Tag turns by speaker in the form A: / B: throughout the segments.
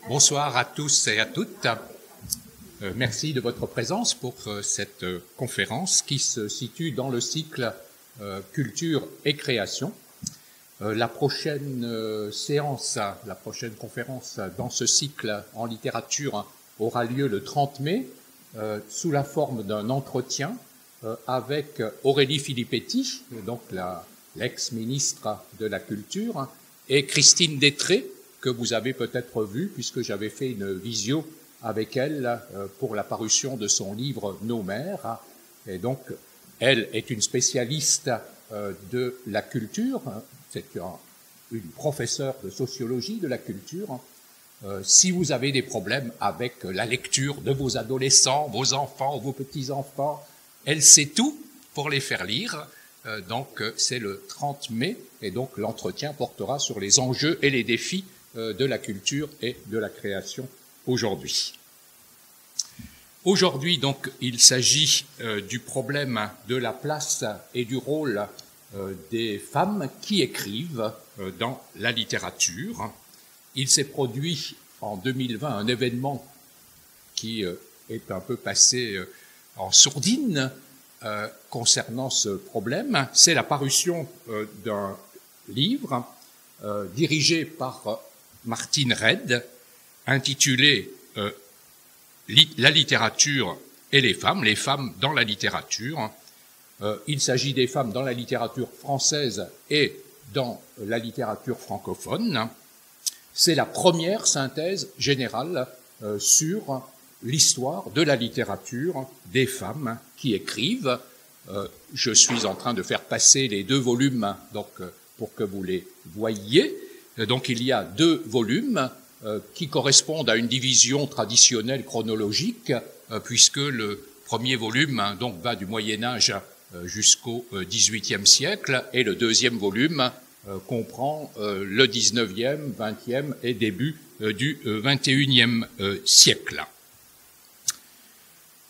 A: Bonsoir à tous et à toutes. Merci de votre présence pour cette conférence qui se situe dans le cycle Culture et Création. La prochaine séance, la prochaine conférence dans ce cycle en littérature aura lieu le 30 mai sous la forme d'un entretien avec Aurélie Filippetti, donc l'ex-ministre de la Culture, et Christine Détré, que vous avez peut-être vue puisque j'avais fait une visio avec elle pour la parution de son livre « Nos mères ». Et donc, elle est une spécialiste de la culture, c'est une professeure de sociologie de la culture. Si vous avez des problèmes avec la lecture de vos adolescents, vos enfants, vos petits-enfants, elle sait tout pour les faire lire. Donc, c'est le 30 mai et donc l'entretien portera sur les enjeux et les défis de la culture et de la création aujourd'hui. Aujourd'hui, donc, il s'agit du problème de la place et du rôle des femmes qui écrivent dans la littérature. Il s'est produit en 2020 un événement qui est un peu passé en sourdine concernant ce problème. C'est la parution d'un livre dirigé par Martine Reid, intitulé La littérature et les femmes dans la littérature. Il s'agit des femmes dans la littérature française et dans la littérature francophone. C'est la première synthèse générale sur l'histoire de la littérature des femmes qui écrivent. Je suis en train de faire passer les deux volumes donc, pour que vous les voyiez. Donc il y a deux volumes qui correspondent à une division traditionnelle chronologique, puisque le premier volume donc, va du Moyen-Âge jusqu'au XVIIIe siècle, et le deuxième volume comprend le XIXe, XXe et début du XXIe siècle.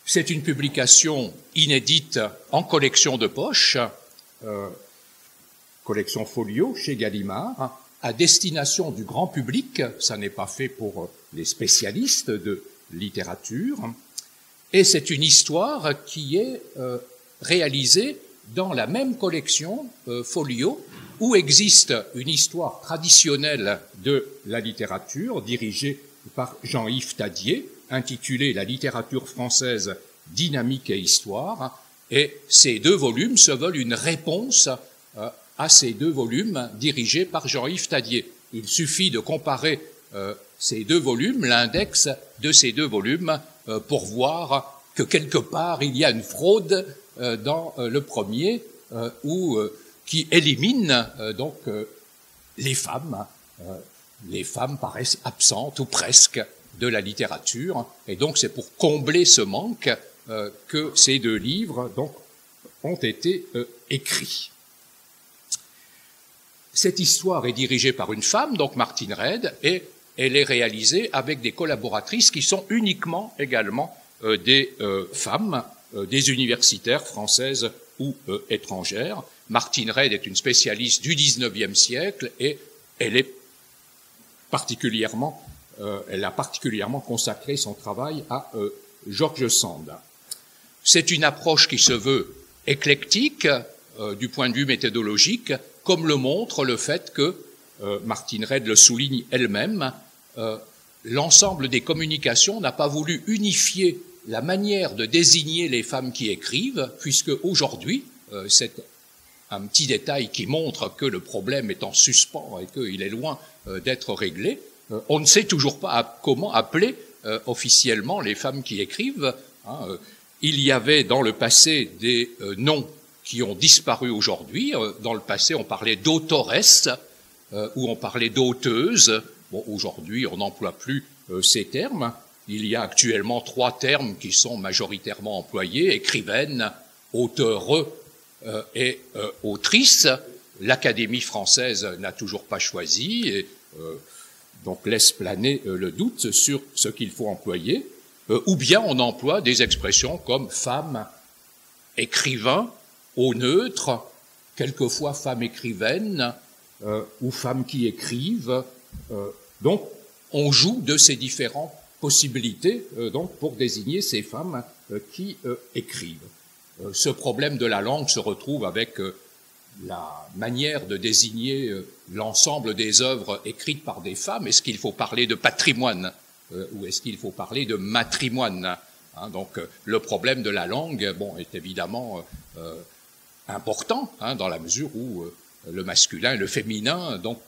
A: C'est une publication inédite en collection de poche, collection folio chez Gallimard, à destination du grand public, ça n'est pas fait pour les spécialistes de littérature, et c'est une histoire qui est réalisée dans la même collection folio où existe une histoire traditionnelle de la littérature dirigée par Jean-Yves Thadier, intitulée « La littérature française, dynamique et histoire », et ces deux volumes se veulent une réponse à ces deux volumes dirigés par Jean-Yves Thadier. Il suffit de comparer ces deux volumes, l'index de ces deux volumes, pour voir que quelque part il y a une fraude dans le premier qui élimine donc les femmes. Les femmes paraissent absentes ou presque de la littérature, et donc c'est pour combler ce manque que ces deux livres donc, ont été écrits. Cette histoire est dirigée par une femme, donc Martine Reid, et elle est réalisée avec des collaboratrices qui sont uniquement également des femmes, des universitaires françaises ou étrangères. Martine Reid est une spécialiste du XIXe siècle et elle a particulièrement consacré son travail à George Sand. C'est une approche qui se veut éclectique du point de vue méthodologique, comme le montre le fait que, Martine Reid le souligne elle-même, l'ensemble des communications n'a pas voulu unifier la manière de désigner les femmes qui écrivent, puisque aujourd'hui, c'est un petit détail qui montre que le problème est en suspens et qu'il est loin d'être réglé, on ne sait toujours pas comment appeler officiellement les femmes qui écrivent. Il y avait dans le passé des noms qui ont disparu aujourd'hui. Dans le passé, on parlait d'autoresse ou on parlait d'auteuse. Bon, aujourd'hui, on n'emploie plus ces termes. Il y a actuellement 3 termes qui sont majoritairement employés, écrivaine, auteureux et autrice. L'Académie française n'a toujours pas choisi et donc laisse planer le doute sur ce qu'il faut employer. Ou bien on emploie des expressions comme femme, écrivain, au neutre, quelquefois femme écrivaine ou femmes qui écrivent. Donc on joue de ces différentes possibilités donc pour désigner ces femmes qui écrivent. Ce problème de la langue se retrouve avec la manière de désigner l'ensemble des œuvres écrites par des femmes. Est-ce qu'il faut parler de patrimoine ou est-ce qu'il faut parler de matrimoine, hein? Donc le problème de la langue, bon, est évidemment important, hein, dans la mesure où le masculin et le féminin donc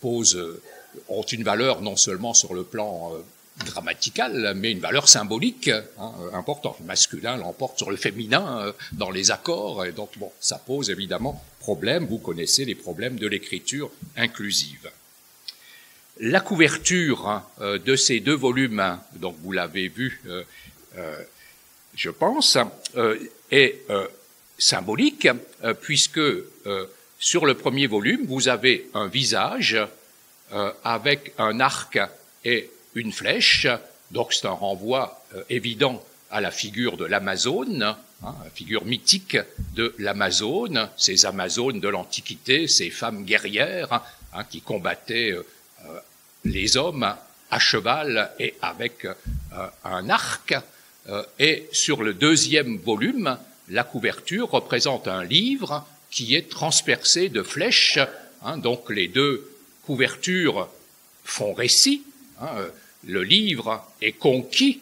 A: ont une valeur non seulement sur le plan grammatical, mais une valeur symbolique, hein, importante. Le masculin l'emporte sur le féminin dans les accords, et donc bon, ça pose évidemment problème. Vous connaissez les problèmes de l'écriture inclusive. La couverture de ces deux volumes, donc vous l'avez vu, je pense, est symbolique, puisque sur le premier volume, vous avez un visage avec un arc et une flèche, donc c'est un renvoi évident à la figure de l'Amazone, hein, la figure mythique de l'Amazone, ces Amazones de l'Antiquité, ces femmes guerrières, hein, qui combattaient les hommes à cheval et avec un arc. Et sur le deuxième volume, la couverture représente un livre qui est transpercé de flèches, hein, donc les deux couvertures font récit, hein, le livre est conquis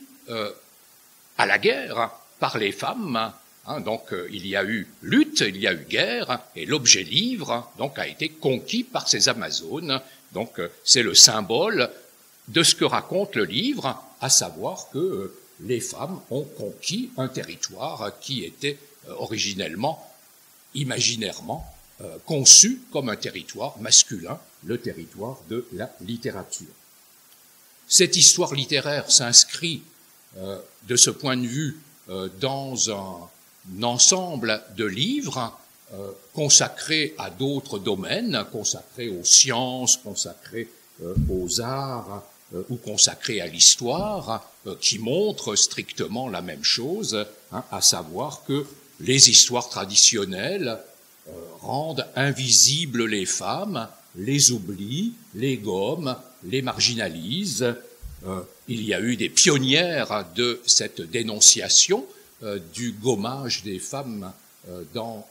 A: à la guerre par les femmes, hein, donc il y a eu lutte, il y a eu guerre, et l'objet livre donc a été conquis par ces Amazones. Donc c'est le symbole de ce que raconte le livre, à savoir que les femmes ont conquis un territoire qui était originellement, imaginairement, conçu comme un territoire masculin, le territoire de la littérature. Cette histoire littéraire s'inscrit de ce point de vue dans un ensemble de livres consacrés à d'autres domaines, consacrés aux sciences, consacrés aux arts ou consacrés à l'histoire, qui montrent strictement la même chose, hein, à savoir que les histoires traditionnelles rendent invisibles les femmes, les oublient, les gomment, les marginalisent. Il y a eu des pionnières de cette dénonciation du gommage des femmes dans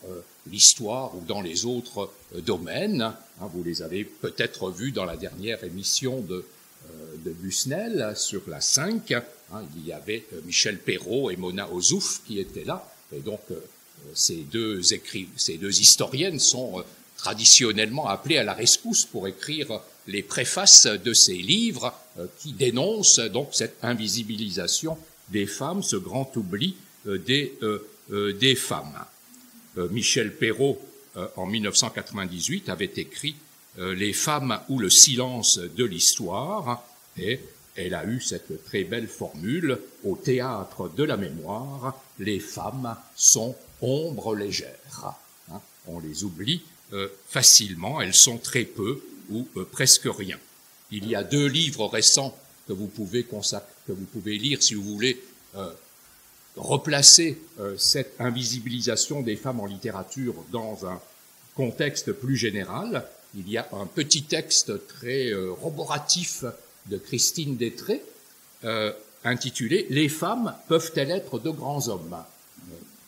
A: l'histoire ou dans les autres domaines. Vous les avez peut-être vus dans la dernière émission de Busnel sur la 5. Il y avait Michel Perrault et Mona Ozouf qui étaient là. Et donc ces deux historiennes sont traditionnellement appelées à la rescousse pour écrire les préfaces de ces livres qui dénoncent donc cette invisibilisation des femmes, ce grand oubli des femmes. Michel Perrault, en 1998, avait écrit « Les femmes ou le silence de l'histoire » et elle a eu cette très belle formule « Au théâtre de la mémoire, les femmes sont ombres légères ». On les oublie facilement, elles sont très peu ou presque rien. Il y a deux livres récents que vous pouvez lire si vous voulez replacer cette invisibilisation des femmes en littérature dans un contexte plus général. Il y a un petit texte très roboratif de Christine Détré intitulé « Les femmes peuvent-elles être de grands hommes ?»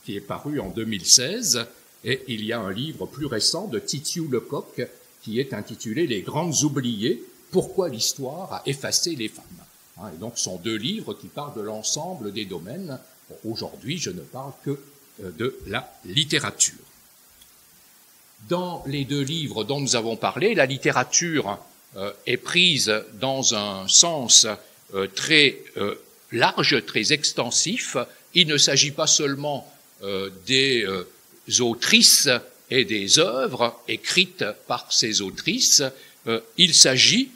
A: qui est paru en 2016. Et il y a un livre plus récent de Titiou Lecoq qui est intitulé « Les grandes oubliées, pourquoi l'histoire a effacé les femmes ». Et donc ce sont deux livres qui parlent de l'ensemble des domaines. Aujourd'hui, je ne parle que de la littérature. Dans les deux livres dont nous avons parlé, la littérature est prise dans un sens très large, très extensif. Il ne s'agit pas seulement des autrices et des œuvres écrites par ces autrices, il s'agit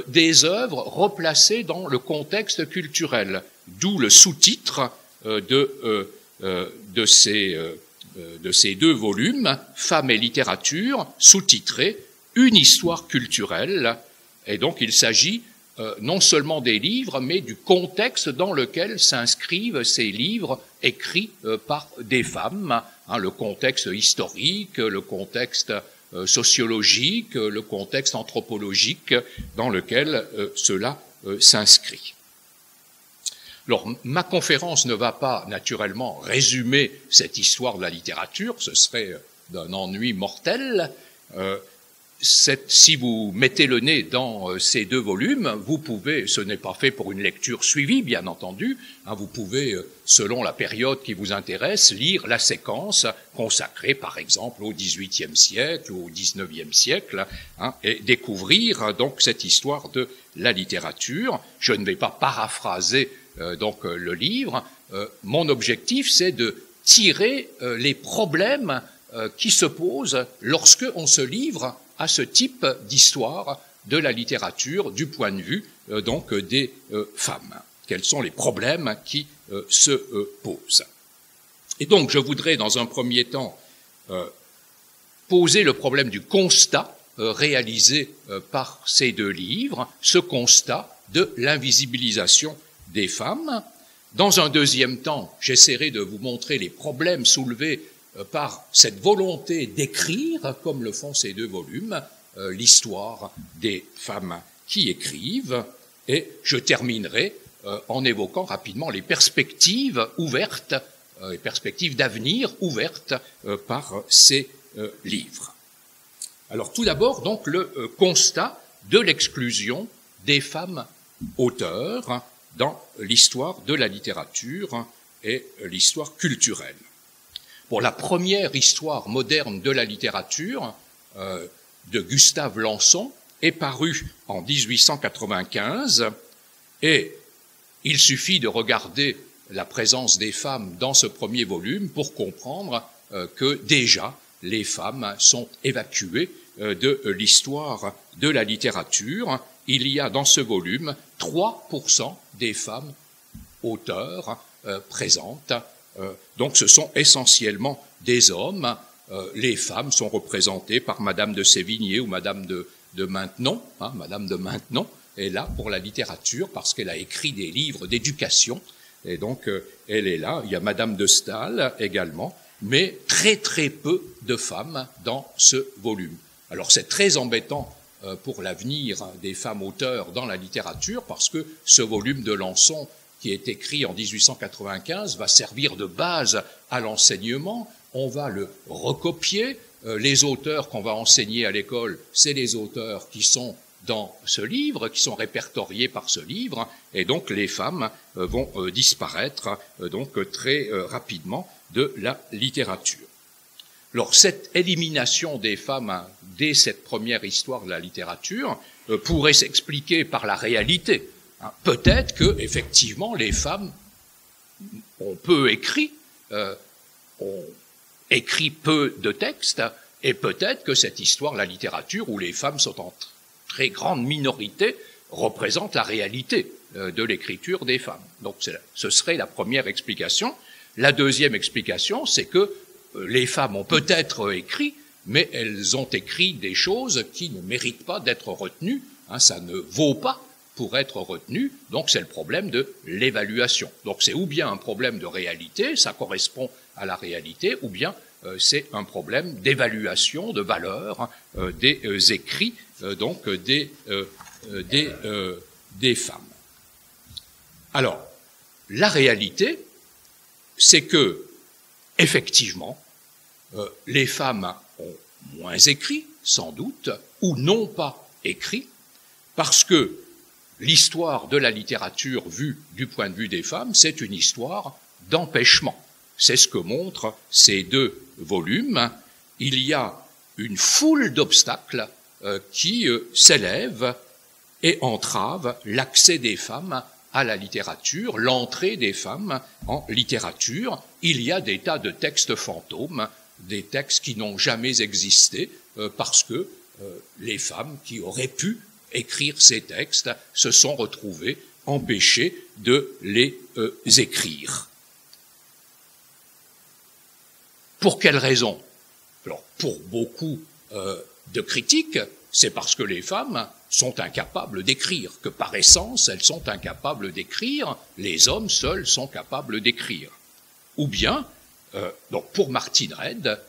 A: des œuvres replacées dans le contexte culturel, d'où le sous-titre de ces deux volumes, Femmes et littérature, sous-titré Une histoire culturelle. Et donc il s'agit non seulement des livres, mais du contexte dans lequel s'inscrivent ces livres écrits par des femmes, le contexte historique, le contexte sociologique, le contexte anthropologique dans lequel cela s'inscrit. Alors, ma conférence ne va pas naturellement résumer cette histoire de la littérature, ce serait d'un ennui mortel. Si vous mettez le nez dans ces deux volumes, vous pouvez, ce n'est pas fait pour une lecture suivie, bien entendu, vous pouvez, selon la période qui vous intéresse, lire la séquence consacrée, par exemple, au XVIIIe siècle ou au XIXe siècle, et découvrir donc cette histoire de la littérature. Je ne vais pas paraphraser donc le livre. Mon objectif, c'est de tirer les problèmes qui se posent lorsque on se livre à ce type d'histoire de la littérature du point de vue donc des femmes. Quels sont les problèmes qui se posent? Et donc, je voudrais dans un premier temps poser le problème du constat réalisé par ces deux livres, ce constat de l'invisibilisation des femmes. Dans un deuxième temps, j'essaierai de vous montrer les problèmes soulevés par cette volonté d'écrire, comme le font ces deux volumes, l'histoire des femmes qui écrivent, et je terminerai en évoquant rapidement les perspectives ouvertes, les perspectives d'avenir ouvertes par ces livres. Alors tout d'abord, donc, le constat de l'exclusion des femmes auteurs dans l'histoire de la littérature et l'histoire culturelle. Pour la première histoire moderne de la littérature de Gustave Lanson est parue en 1895 et il suffit de regarder la présence des femmes dans ce premier volume pour comprendre que déjà les femmes sont évacuées de l'histoire de la littérature. Il y a dans ce volume 3% des femmes auteurs présentes. Donc ce sont essentiellement des hommes. Les femmes sont représentées par Madame de Sévigné ou Madame de Maintenon. Madame de Maintenon est là pour la littérature parce qu'elle a écrit des livres d'éducation. Et donc elle est là. Il y a Madame de Staël également, mais très très peu de femmes dans ce volume. Alors c'est très embêtant pour l'avenir des femmes auteurs dans la littérature parce que ce volume de Lanson qui est écrit en 1895, va servir de base à l'enseignement, on va le recopier, les auteurs qu'on va enseigner à l'école, c'est les auteurs qui sont dans ce livre, qui sont répertoriés par ce livre, et donc les femmes vont disparaître donc très rapidement de la littérature. Alors cette élimination des femmes dès cette première histoire de la littérature pourrait s'expliquer par la réalité. Peut-être que, effectivement, les femmes ont peu écrit, ont écrit peu de textes, et peut-être que cette histoire, la littérature, où les femmes sont en très grande minorité, représente la réalité de l'écriture des femmes. Donc ce serait la première explication. La deuxième explication, c'est que les femmes ont peut-être écrit, mais elles ont écrit des choses qui ne méritent pas d'être retenues, ça ne vaut pas pour être retenu, donc c'est le problème de l'évaluation. Donc c'est ou bien un problème de réalité, ça correspond à la réalité, ou bien c'est un problème d'évaluation, de valeur des écrits donc des femmes. Alors, la réalité, c'est que, effectivement, les femmes ont moins écrit, sans doute, ou n'ont pas écrit, parce que l'histoire de la littérature vue du point de vue des femmes, c'est une histoire d'empêchement. C'est ce que montrent ces deux volumes. Il y a une foule d'obstacles qui s'élèvent et entravent l'accès des femmes à la littérature, l'entrée des femmes en littérature. Il y a des tas de textes fantômes, des textes qui n'ont jamais existé parce que les femmes qui auraient pu écrire ces textes se sont retrouvées empêchées de les écrire. Pour quelles raisons? Alors, pour beaucoup de critiques, c'est parce que les femmes sont incapables d'écrire, que par essence, elles sont incapables d'écrire, les hommes seuls sont capables d'écrire. Ou bien, donc pour Martine Reid,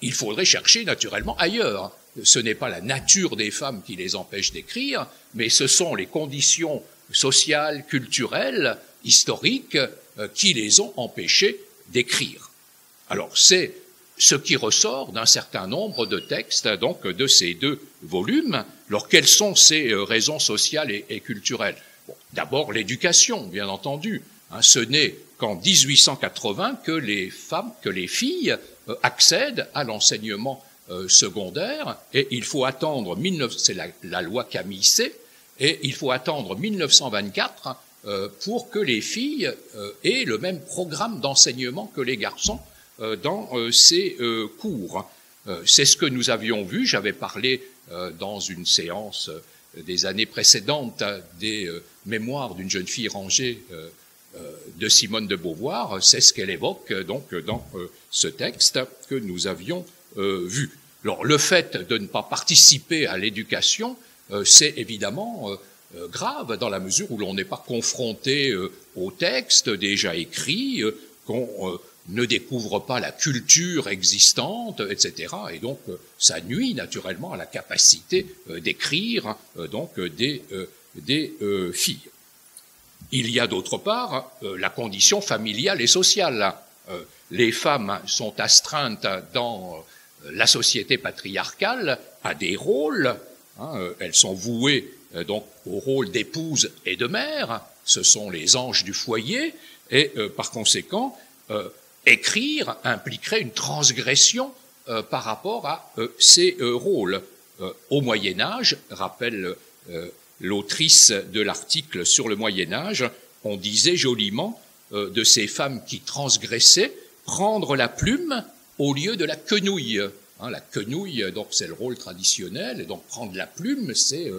A: il faudrait chercher naturellement ailleurs. Ce n'est pas la nature des femmes qui les empêche d'écrire, mais ce sont les conditions sociales, culturelles, historiques, qui les ont empêchées d'écrire. Alors c'est ce qui ressort d'un certain nombre de textes, donc de ces deux volumes. Alors quelles sont ces raisons sociales et culturelles? Bon, d'abord l'éducation, bien entendu. Ce n'est qu'en 1880 que les filles accèdent à l'enseignement secondaire, et il faut attendre, c'est la loi Camille-C, et il faut attendre 1924 pour que les filles aient le même programme d'enseignement que les garçons dans ces cours. C'est ce que nous avions vu, j'avais parlé dans une séance des années précédentes des mémoires d'une jeune fille rangée de Simone de Beauvoir, c'est ce qu'elle évoque donc dans ce texte que nous avions vu. Alors le fait de ne pas participer à l'éducation, c'est évidemment grave dans la mesure où l'on n'est pas confronté aux textes déjà écrits, qu'on ne découvre pas la culture existante, etc. Et donc ça nuit naturellement à la capacité d'écrire donc des filles. Il y a d'autre part la condition familiale et sociale. Les femmes sont astreintes dans la société patriarcale à des rôles, elles sont vouées donc au rôle d'épouse et de mère, ce sont les anges du foyer, et par conséquent, écrire impliquerait une transgression par rapport à ces rôles. Au Moyen-Âge, rappelle l'autrice de l'article sur le Moyen-Âge, on disait joliment de ces femmes qui transgressaient, prendre la plume au lieu de la quenouille. La quenouille, donc c'est le rôle traditionnel, et donc prendre la plume, c'est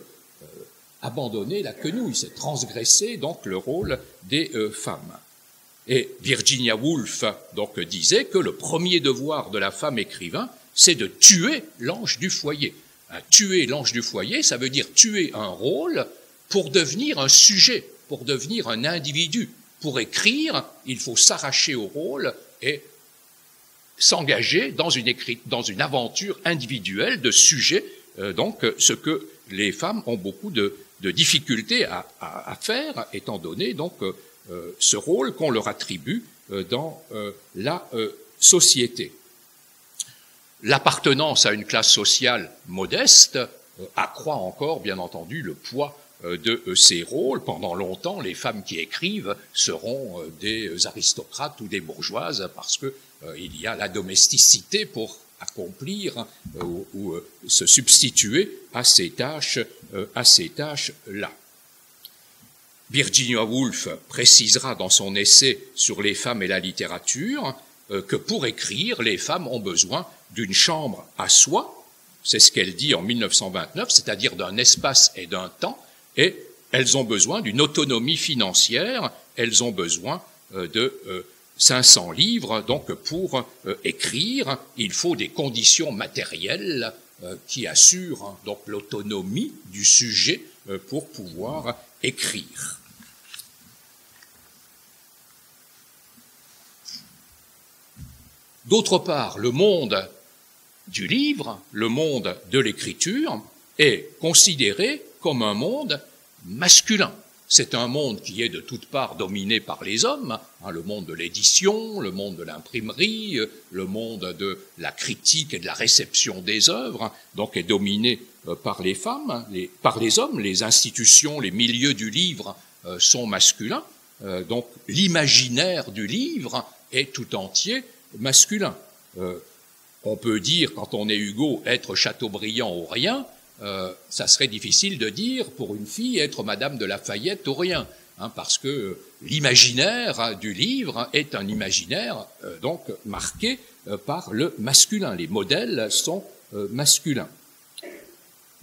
A: abandonner la quenouille, c'est transgresser donc le rôle des femmes. Et Virginia Woolf donc disait que le premier devoir de la femme écrivain, c'est de tuer l'ange du foyer. Tuer l'ange du foyer, ça veut dire tuer un rôle pour devenir un sujet, pour devenir un individu. Pour écrire, il faut s'arracher au rôle et s'engager dans une aventure individuelle de sujet, donc ce que les femmes ont beaucoup de difficultés à faire, étant donné donc ce rôle qu'on leur attribue dans la société. L'appartenance à une classe sociale modeste accroît encore, bien entendu, le poids de ces rôles. Pendant longtemps, les femmes qui écrivent seront des aristocrates ou des bourgeoises parce que il y a la domesticité pour accomplir ou se substituer à ces tâches-là. Virginia Woolf précisera dans son essai sur les femmes et la littérature que pour écrire, les femmes ont besoin d'une chambre à soi, c'est ce qu'elle dit en 1929, c'est-à-dire d'un espace et d'un temps, et elles ont besoin d'une autonomie financière, elles ont besoin de 500 livres, donc pour écrire, il faut des conditions matérielles qui assurent donc l'autonomie du sujet pour pouvoir écrire. D'autre part, le monde du livre, le monde de l'écriture, est considéré comme un monde masculin. C'est un monde qui est de toutes parts dominé par les hommes, le monde de l'édition, le monde de l'imprimerie, le monde de la critique et de la réception des œuvres, donc est dominé par les femmes, par les hommes. Les institutions, les milieux du livre sont masculins, donc l'imaginaire du livre est tout entier masculin. On peut dire, quand on est Hugo, être Chateaubriand ou rien, ça serait difficile de dire pour une fille être Madame de Lafayette ou rien, parce que l'imaginaire du livre est un imaginaire donc marqué par le masculin. Les modèles sont masculins.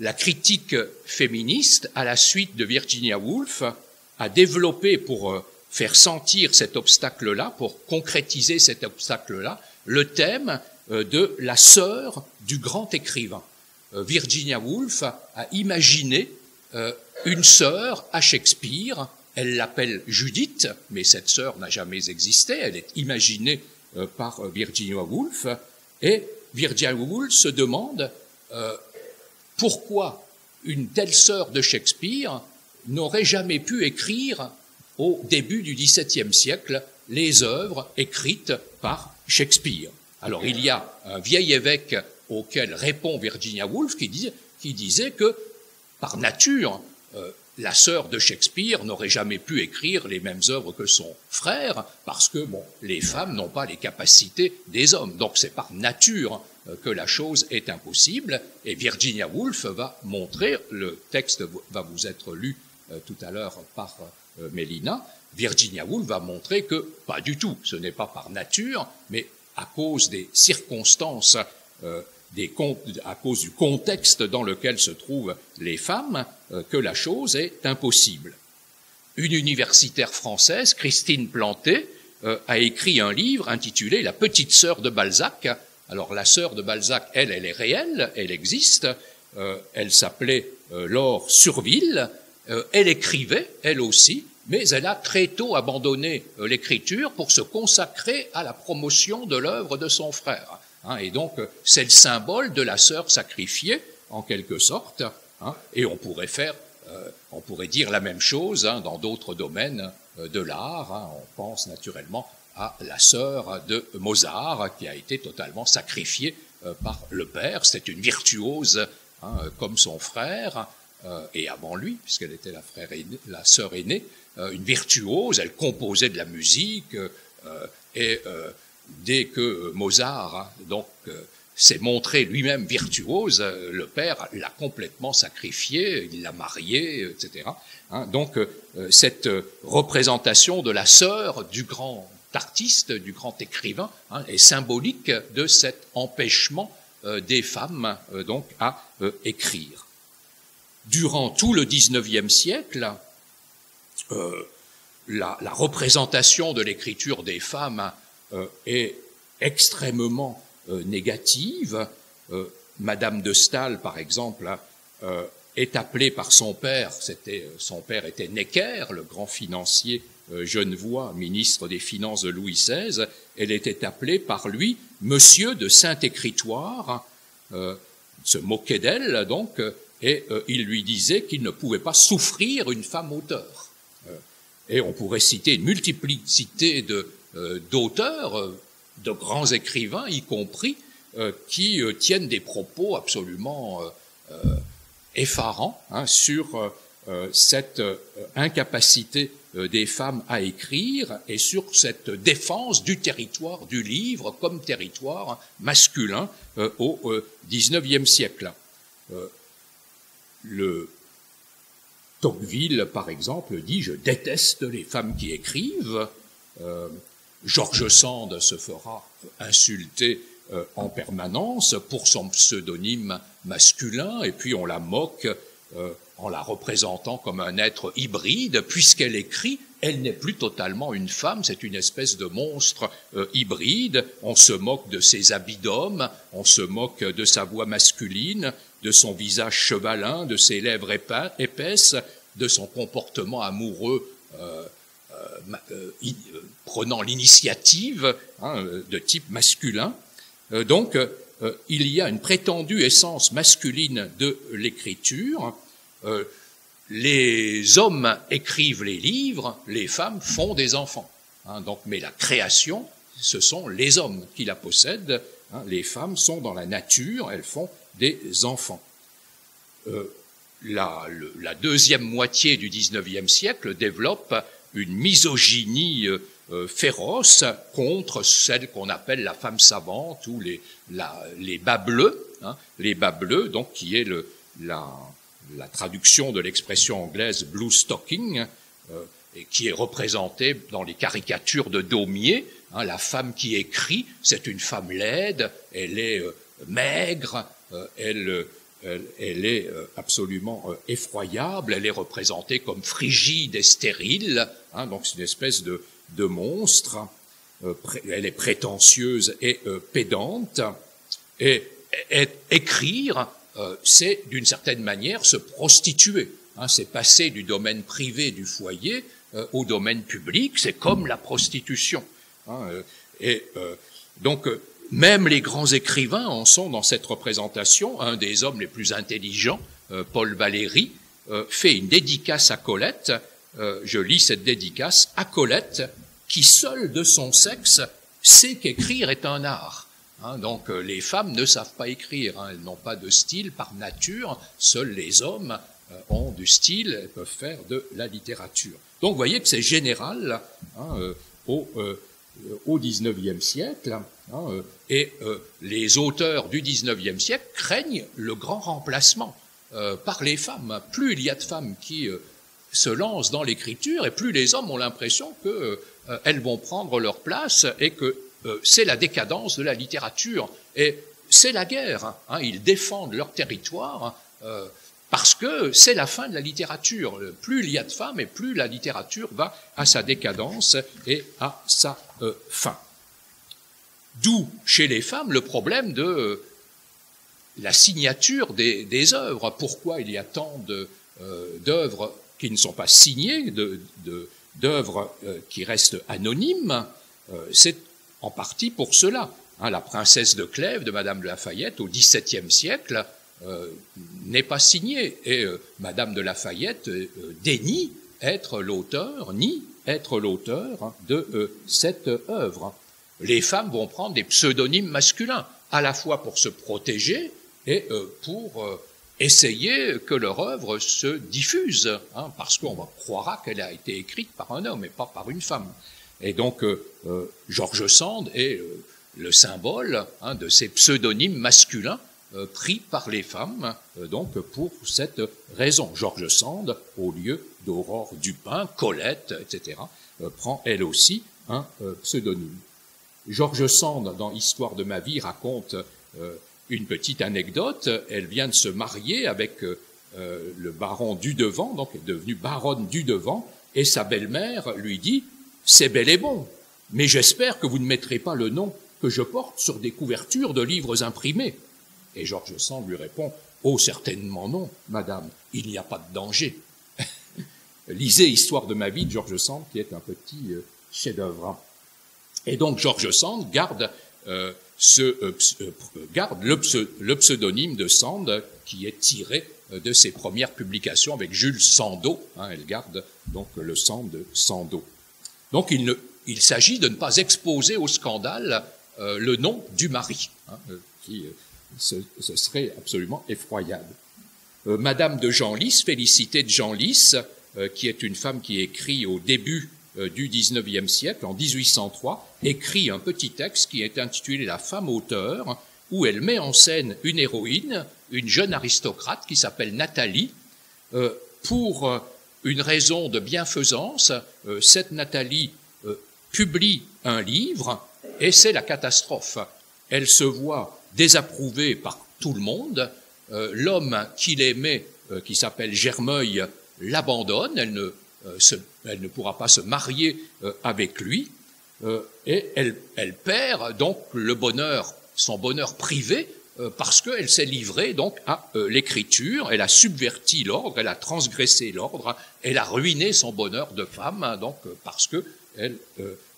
A: La critique féministe, à la suite de Virginia Woolf, a développé pour faire sentir cet obstacle-là, pour concrétiser cet obstacle-là, le thème de la sœur du grand écrivain. Virginia Woolf a imaginé une sœur à Shakespeare, elle l'appelle Judith, mais cette sœur n'a jamais existé, elle est imaginée par Virginia Woolf, et Virginia Woolf se demande pourquoi une telle sœur de Shakespeare n'aurait jamais pu écrire au début du XVIIe siècle les œuvres écrites par Shakespeare. Alors il y a un vieil évêque auquel répond Virginia Woolf qui disait que par nature, la sœur de Shakespeare n'aurait jamais pu écrire les mêmes œuvres que son frère, parce que les femmes n'ont pas les capacités des hommes. Donc c'est par nature que la chose est impossible. Et Virginia Woolf va montrer, le texte va vous être lu tout à l'heure par Mélina, Virginia Woolf va montrer que pas du tout, ce n'est pas par nature, mais à cause des circonstances, à cause du contexte dans lequel se trouvent les femmes, que la chose est impossible. Une universitaire française, Christine Planté, a écrit un livre intitulé « La petite sœur de Balzac ». Alors la sœur de Balzac, elle est réelle, elle existe, elle s'appelait Laure Surville, elle écrivait, elle aussi, mais elle a très tôt abandonné l'écriture pour se consacrer à la promotion de l'œuvre de son frère. Et donc, c'est le symbole de la sœur sacrifiée, en quelque sorte, et on pourrait dire la même chose dans d'autres domaines de l'art. On pense naturellement à la sœur de Mozart, qui a été totalement sacrifiée par le père. C'était une virtuose comme son frère, et avant lui, puisqu'elle était la sœur aînée, une virtuose, elle composait de la musique, et dès que Mozart s'est montré lui-même virtuose, le père l'a complètement sacrifié, il l'a marié, etc. Donc cette représentation de la sœur du grand artiste, du grand écrivain, est symbolique de cet empêchement des femmes donc à écrire. Durant tout le XIXe siècle, la représentation de l'écriture des femmes est extrêmement négative. Madame de Staël, par exemple, est appelée par son père, son père était Necker, le grand financier genevois, ministre des Finances de Louis XVI, elle était appelée par lui Monsieur de Saint-Écritoire, se moquait d'elle donc, et il lui disait qu'il ne pouvait pas souffrir une femme auteure. Et on pourrait citer une multiplicité d'auteurs, de grands écrivains y compris, qui tiennent des propos absolument effarants sur cette incapacité des femmes à écrire et sur cette défense du territoire du livre comme territoire masculin au XIXe siècle. Le Tocqueville, par exemple, dit « Je déteste les femmes qui écrivent ». George Sand se fera insulter en permanence pour son pseudonyme masculin, et puis on la moque en la représentant comme un être hybride. Puisqu'elle écrit, elle n'est plus totalement une femme, c'est une espèce de monstre hybride. On se moque de ses habits d'homme, on se moque de sa voix masculine, de son visage chevalin, de ses lèvres épaisses, de son comportement amoureux prenant l'initiative de type masculin. Donc, il y a une prétendue essence masculine de l'écriture. Les hommes écrivent les livres, les femmes font des enfants. Donc, mais la création, ce sont les hommes qui la possèdent. Les femmes sont dans la nature, elles font des enfants. La deuxième moitié du XIXe siècle développe une misogynie féroce contre celle qu'on appelle la femme savante ou les bas bleus, les bas bleus, donc qui est la traduction de l'expression anglaise blue stocking, et qui est représentée dans les caricatures de Daumier. La femme qui écrit, c'est une femme laide, elle est maigre, elle est absolument effroyable, elle est représentée comme frigide et stérile, donc c'est une espèce de monstre, elle est prétentieuse et pédante, et écrire, c'est d'une certaine manière se prostituer, c'est passer du domaine privé du foyer au domaine public, c'est comme la prostitution. Donc Même les grands écrivains en sont dans cette représentation. Un des hommes les plus intelligents, Paul Valéry, fait une dédicace à Colette. Je lis cette dédicace à Colette, qui seule de son sexe sait qu'écrire est un art. Donc les femmes ne savent pas écrire, elles n'ont pas de style par nature, seuls les hommes ont du style et peuvent faire de la littérature. Donc vous voyez que c'est général au XIXe siècle, et les auteurs du XIXe siècle craignent le grand remplacement par les femmes. Plus il y a de femmes qui se lancent dans l'écriture, et plus les hommes ont l'impression qu'elles vont prendre leur place et que c'est la décadence de la littérature. Et c'est la guerre. Ils défendent leur territoire parce que c'est la fin de la littérature. Plus il y a de femmes, et plus la littérature va à sa décadence et à sa fin. D'où, chez les femmes, le problème de la signature des œuvres. Pourquoi il y a tant d'œuvres qui ne sont pas signées, d'œuvres qui restent anonymes? C'est en partie pour cela. La princesse de Clèves de Madame de Lafayette, au XVIIe siècle, n'est pas signée. Et Madame de Lafayette dénie être l'auteur, ni être l'auteur de cette œuvre. Les femmes vont prendre des pseudonymes masculins, à la fois pour se protéger et pour essayer que leur œuvre se diffuse, parce qu'on croira qu'elle a été écrite par un homme et pas par une femme. Et donc, George Sand est le symbole de ces pseudonymes masculins pris par les femmes, donc pour cette raison. George Sand, au lieu d'Aurore Dupin, Colette, etc., prend elle aussi un pseudonyme. George Sand, dans Histoire de ma vie, raconte une petite anecdote. Elle vient de se marier avec le baron Dudevant, donc est devenue baronne Dudevant, et sa belle-mère lui dit « C'est bel et bon, mais j'espère que vous ne mettrez pas le nom que je porte sur des couvertures de livres imprimés. » Et George Sand lui répond « Oh, certainement non, madame, il n'y a pas de danger. » Lisez Histoire de ma vie de George Sand, qui est un petit chef-d'œuvre. Et donc George Sand garde le pseudonyme de Sand, qui est tiré de ses premières publications avec Jules Sandeau. Elle garde donc le Sand de Sandeau. Donc il s'agit de ne pas exposer au scandale le nom du mari, ce serait absolument effroyable. Madame de Genlis, Félicité de Genlis, qui est une femme qui écrit au début du XIXe siècle, en 1803, écrit un petit texte qui est intitulé « La femme auteur », où elle met en scène une héroïne, une jeune aristocrate qui s'appelle Nathalie. Pour une raison de bienfaisance, cette Nathalie publie un livre et c'est la catastrophe. Elle se voit désapprouvée par tout le monde. L'homme qu'il aimait, qui s'appelle Germeuil, l'abandonne. Elle ne pourra pas se marier avec lui. Et elle perd donc le bonheur, son bonheur privé, parce qu'elle s'est livrée donc à l'écriture. Elle a subverti l'ordre, elle a transgressé l'ordre, elle a ruiné son bonheur de femme, donc parce qu'elle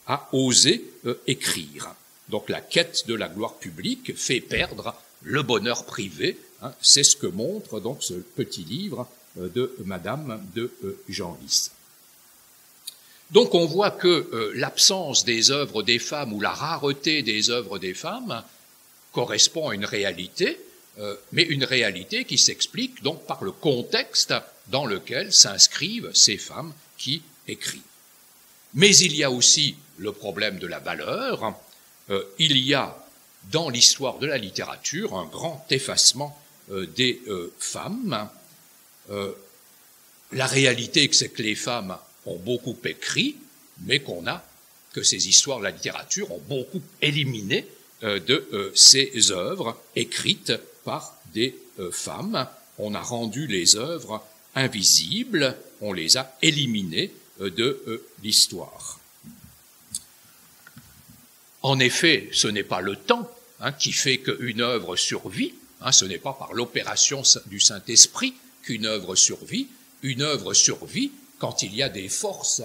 A: a osé écrire. Donc la quête de la gloire publique fait perdre le bonheur privé. C'est ce que montre donc ce petit livre de Madame de Genlis. Donc on voit que l'absence des œuvres des femmes ou la rareté des œuvres des femmes correspond à une réalité, mais une réalité qui s'explique donc par le contexte dans lequel s'inscrivent ces femmes qui écrivent. Mais il y a aussi le problème de la valeur. Il y a dans l'histoire de la littérature un grand effacement des femmes. La réalité, c'est que les femmes ont beaucoup écrit, mais que ces histoires de la littérature ont beaucoup éliminé de ces œuvres écrites par des femmes. On a rendu les œuvres invisibles, on les a éliminées de l'histoire. En effet, ce n'est pas le temps qui fait qu'une œuvre survit, ce n'est pas par l'opération du Saint-Esprit qu'une œuvre survit. Une œuvre survit quand il y a des forces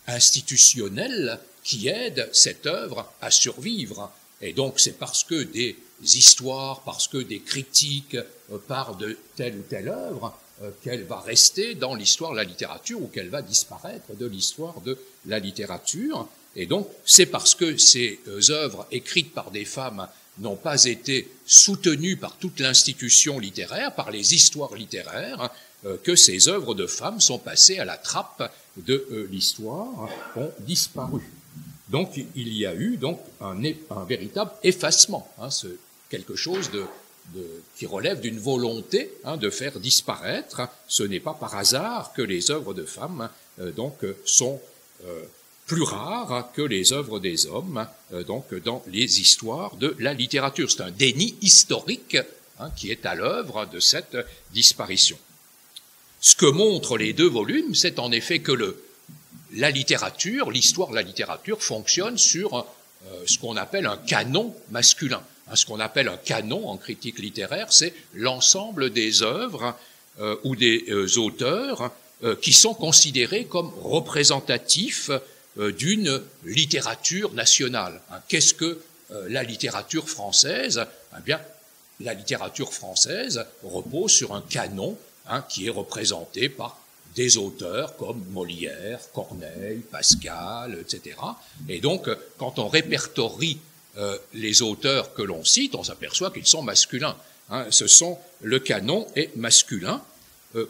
A: institutionnelles qui aident cette œuvre à survivre. Et donc c'est parce que des histoires, parce que des critiques parlent de telle ou telle œuvre, qu'elle va rester dans l'histoire de la littérature ou qu'elle va disparaître de l'histoire de la littérature. Et donc, c'est parce que ces œuvres écrites par des femmes n'ont pas été soutenues par toute l'institution littéraire, par les histoires littéraires, que ces œuvres de femmes sont passées à la trappe de l'histoire, ont disparu. Donc, il y a eu donc un véritable effacement, quelque chose qui relève d'une volonté de faire disparaître. Ce n'est pas par hasard que les œuvres de femmes sont plus rares que les œuvres des hommes donc dans les histoires de la littérature. C'est un déni historique qui est à l'œuvre de cette disparition. Ce que montrent les deux volumes, c'est en effet que la littérature, l'histoire de la littérature fonctionne sur ce qu'on appelle un canon masculin. Ce qu'on appelle un canon en critique littéraire, c'est l'ensemble des œuvres ou des auteurs qui sont considérés comme représentatifs d'une littérature nationale. Qu'est-ce que la littérature française? Eh bien, la littérature française repose sur un canon qui est représenté par des auteurs comme Molière, Corneille, Pascal, etc. Et donc, quand on répertorie les auteurs que l'on cite, on s'aperçoit qu'ils sont masculins. Le canon est masculin.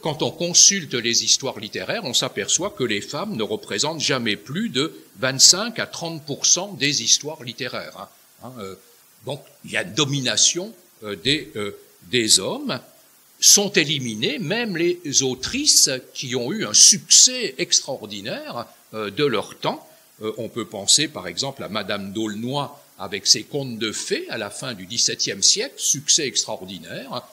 A: Quand on consulte les histoires littéraires, on s'aperçoit que les femmes ne représentent jamais plus de 25 à 30% des histoires littéraires. Donc, il y a une domination des hommes. Sont éliminées même les autrices qui ont eu un succès extraordinaire de leur temps. On peut penser par exemple à Madame d'Aulnoy avec ses contes de fées à la fin du XVIIe siècle, succès extraordinaire.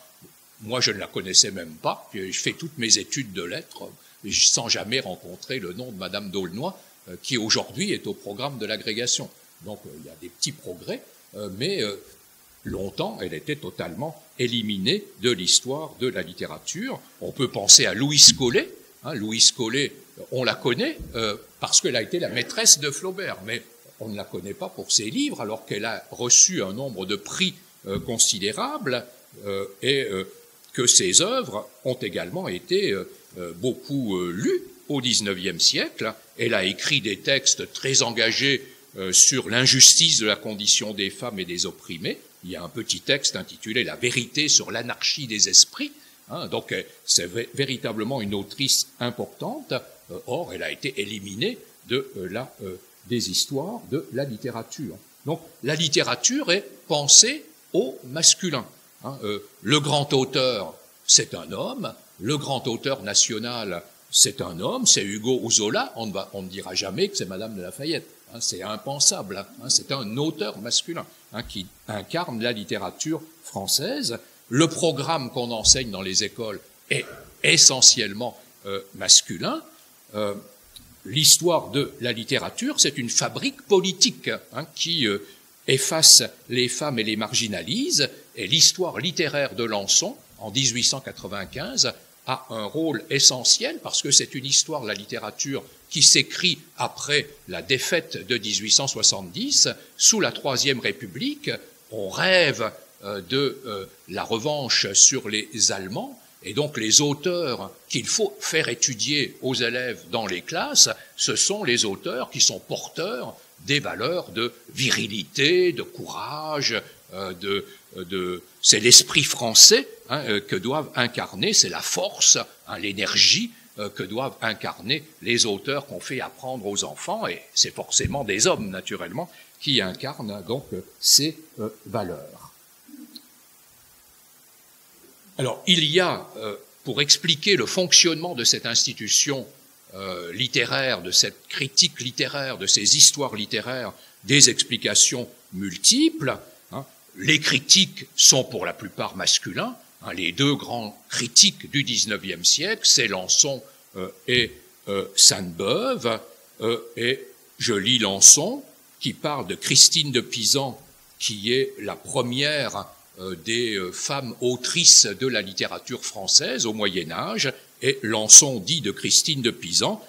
A: Moi, je ne la connaissais même pas. Je fais toutes mes études de lettres sans jamais rencontrer le nom de Madame d'Aulnoy, qui aujourd'hui est au programme de l'agrégation. Donc, il y a des petits progrès, mais longtemps, elle était totalement éliminée de l'histoire de la littérature. On peut penser à Louise Collet. Louise Collet, on la connaît parce qu'elle a été la maîtresse de Flaubert, mais on ne la connaît pas pour ses livres, alors qu'elle a reçu un nombre de prix considérables et que ses œuvres ont également été beaucoup lues au XIXe siècle. Elle a écrit des textes très engagés sur l'injustice de la condition des femmes et des opprimés. Il y a un petit texte intitulé « La vérité sur l'anarchie des esprits ». Donc c'est véritablement une autrice importante. Or, elle a été éliminée des histoires de la littérature. Donc la littérature est pensée au masculin. Le grand auteur, c'est un homme. Le grand auteur national, c'est un homme. C'est Hugo ou Zola. On ne dira jamais que c'est Madame de Lafayette. C'est impensable. C'est un auteur masculin qui incarne la littérature française. Le programme qu'on enseigne dans les écoles est essentiellement masculin. L'histoire de la littérature, c'est une fabrique politique qui efface les femmes et les marginalise. Et l'histoire littéraire de Lançon, en 1895, a un rôle essentiel parce que c'est une histoire de la littérature qui s'écrit après la défaite de 1870, sous la Troisième République. On rêve de la revanche sur les Allemands, et donc les auteurs qu'il faut faire étudier aux élèves dans les classes, ce sont les auteurs qui sont porteurs des valeurs de virilité, de courage, c'est l'esprit français que doivent incarner, c'est la force, l'énergie que doivent incarner les auteurs qu'on fait apprendre aux enfants, et c'est forcément des hommes, naturellement, qui incarnent donc ces valeurs. Alors, il y a, pour expliquer le fonctionnement de cette institution littéraire, de cette critique littéraire, de ces histoires littéraires, des explications multiples. Les critiques sont pour la plupart masculins. Les deux grands critiques du XIXe siècle, c'est Lançon et Sainte-Beuve. Et je lis Lançon, qui parle de Christine de Pisan, qui est la première des femmes autrices de la littérature française au Moyen-Âge. Et Lançon dit de Christine de Pisan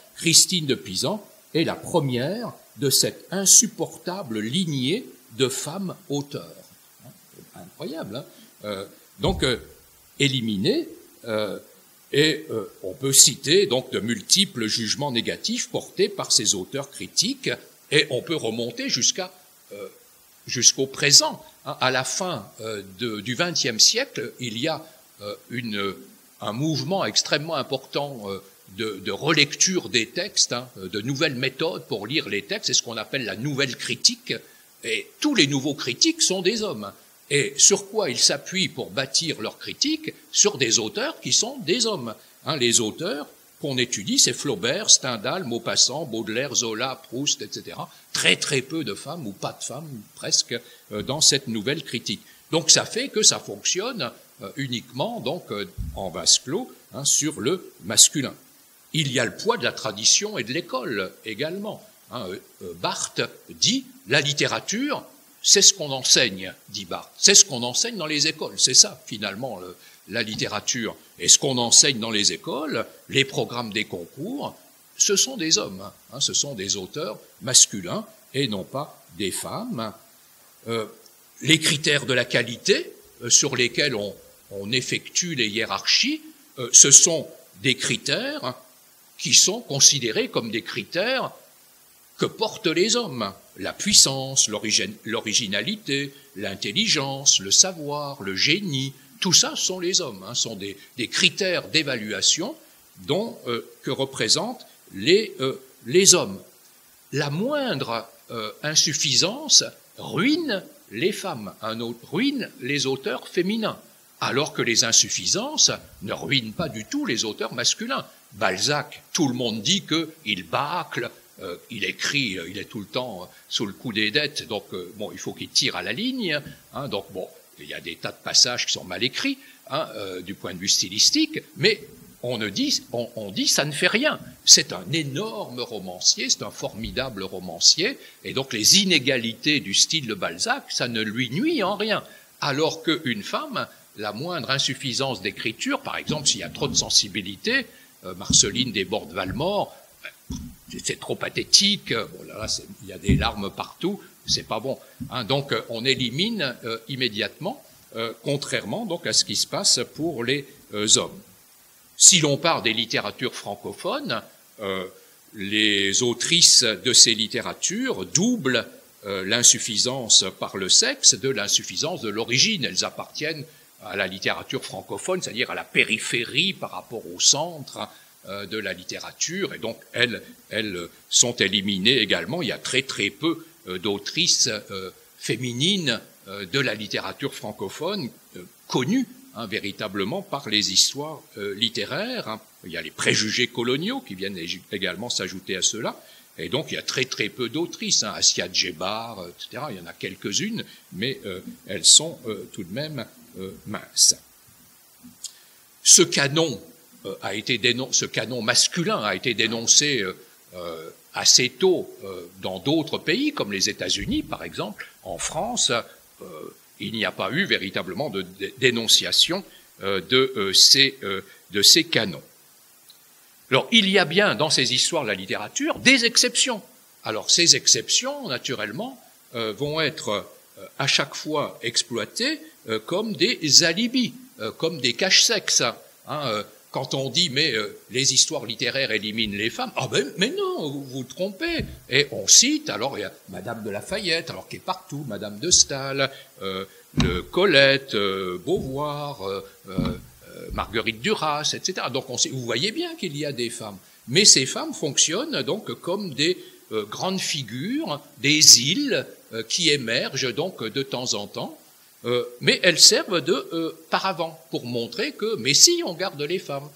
A: est la première de cette insupportable lignée de femmes auteurs. Incroyable, hein. Donc, éliminer, et on peut citer donc de multiples jugements négatifs portés par ces auteurs critiques, et on peut remonter jusqu'au présent. Hein. À la fin du XXe siècle, il y a un mouvement extrêmement important de relecture des textes, hein, de nouvelles méthodes pour lire les textes, c'est ce qu'on appelle la nouvelle critique, et tous les nouveaux critiques sont des hommes. Et sur quoi ils s'appuient pour bâtir leur critique? Sur des auteurs qui sont des hommes. Hein, les auteurs qu'on étudie, c'est Flaubert, Stendhal, Maupassant, Baudelaire, Zola, Proust, etc. Très très peu de femmes, ou pas de femmes presque, dans cette nouvelle critique. Donc ça fait que ça fonctionne uniquement donc en vase clos, hein, sur le masculin. Il y a le poids de la tradition et de l'école également. Hein, Barthes dit « la littérature », c'est ce qu'on enseigne, dit Barthes. C'est ce qu'on enseigne dans les écoles. C'est ça, finalement, la littérature. Et ce qu'on enseigne dans les écoles, les programmes des concours, ce sont des hommes. Hein, ce sont des auteurs masculins et non pas des femmes. Les critères de la qualité sur lesquels on effectue les hiérarchies, ce sont des critères qui sont considérés comme des critères que portent les hommes. La puissance, l'originalité, l'intelligence, le savoir, le génie, tout ça sont les hommes, hein, sont des critères d'évaluation que représentent les hommes. La moindre insuffisance ruine les femmes, ruine les auteurs féminins, alors que les insuffisances ne ruinent pas du tout les auteurs masculins. Balzac, tout le monde dit qu'il bâcle, il écrit, il est tout le temps sous le coup des dettes, donc bon, il faut qu'il tire à la ligne, hein, donc bon, il y a des tas de passages qui sont mal écrits, hein, du point de vue stylistique, mais on dit ça ne fait rien. C'est un énorme romancier, c'est un formidable romancier, et donc les inégalités du style de Balzac, ça ne lui nuit en rien. Alors qu'une femme, la moindre insuffisance d'écriture, par exemple, s'il y a trop de sensibilité, Marceline Desbordes-Valmore, c'est trop pathétique, bon, là, il y a des larmes partout, c'est pas bon. Hein, donc on élimine immédiatement, contrairement donc à ce qui se passe pour les hommes. Si l'on part des littératures francophones, les autrices de ces littératures doublent l'insuffisance par le sexe de l'insuffisance de l'origine. Elles appartiennent à la littérature francophone, c'est-à-dire à la périphérie par rapport au centre de la littérature, et donc elles sont éliminées également. Il y a très très peu d'autrices féminines de la littérature francophone connues, hein, véritablement par les histoires littéraires. Hein. Il y a les préjugés coloniaux qui viennent également s'ajouter à cela, et donc il y a très très peu d'autrices, hein, Assia Djebar, etc. Il y en a quelques-unes, mais elles sont tout de même minces. Ce canon masculin a été dénoncé assez tôt dans d'autres pays, comme les États-Unis par exemple. En France, il n'y a pas eu véritablement de dénonciation de ces canons. Alors, il y a bien dans ces histoires de la littérature des exceptions. Alors, ces exceptions, naturellement, vont être à chaque fois exploitées comme des alibis, comme des cache-sexes. Hein, quand on dit mais les histoires littéraires éliminent les femmes, ah ben mais non, vous vous trompez. Et on cite, alors il y a Madame de Lafayette, alors qui est partout, Madame de Staël, Colette, Beauvoir, Marguerite Duras, etc. Donc vous voyez bien qu'il y a des femmes, mais ces femmes fonctionnent donc comme des grandes figures, des îles qui émergent donc de temps en temps. Mais elles servent de paravent pour montrer que, mais si, on garde les femmes.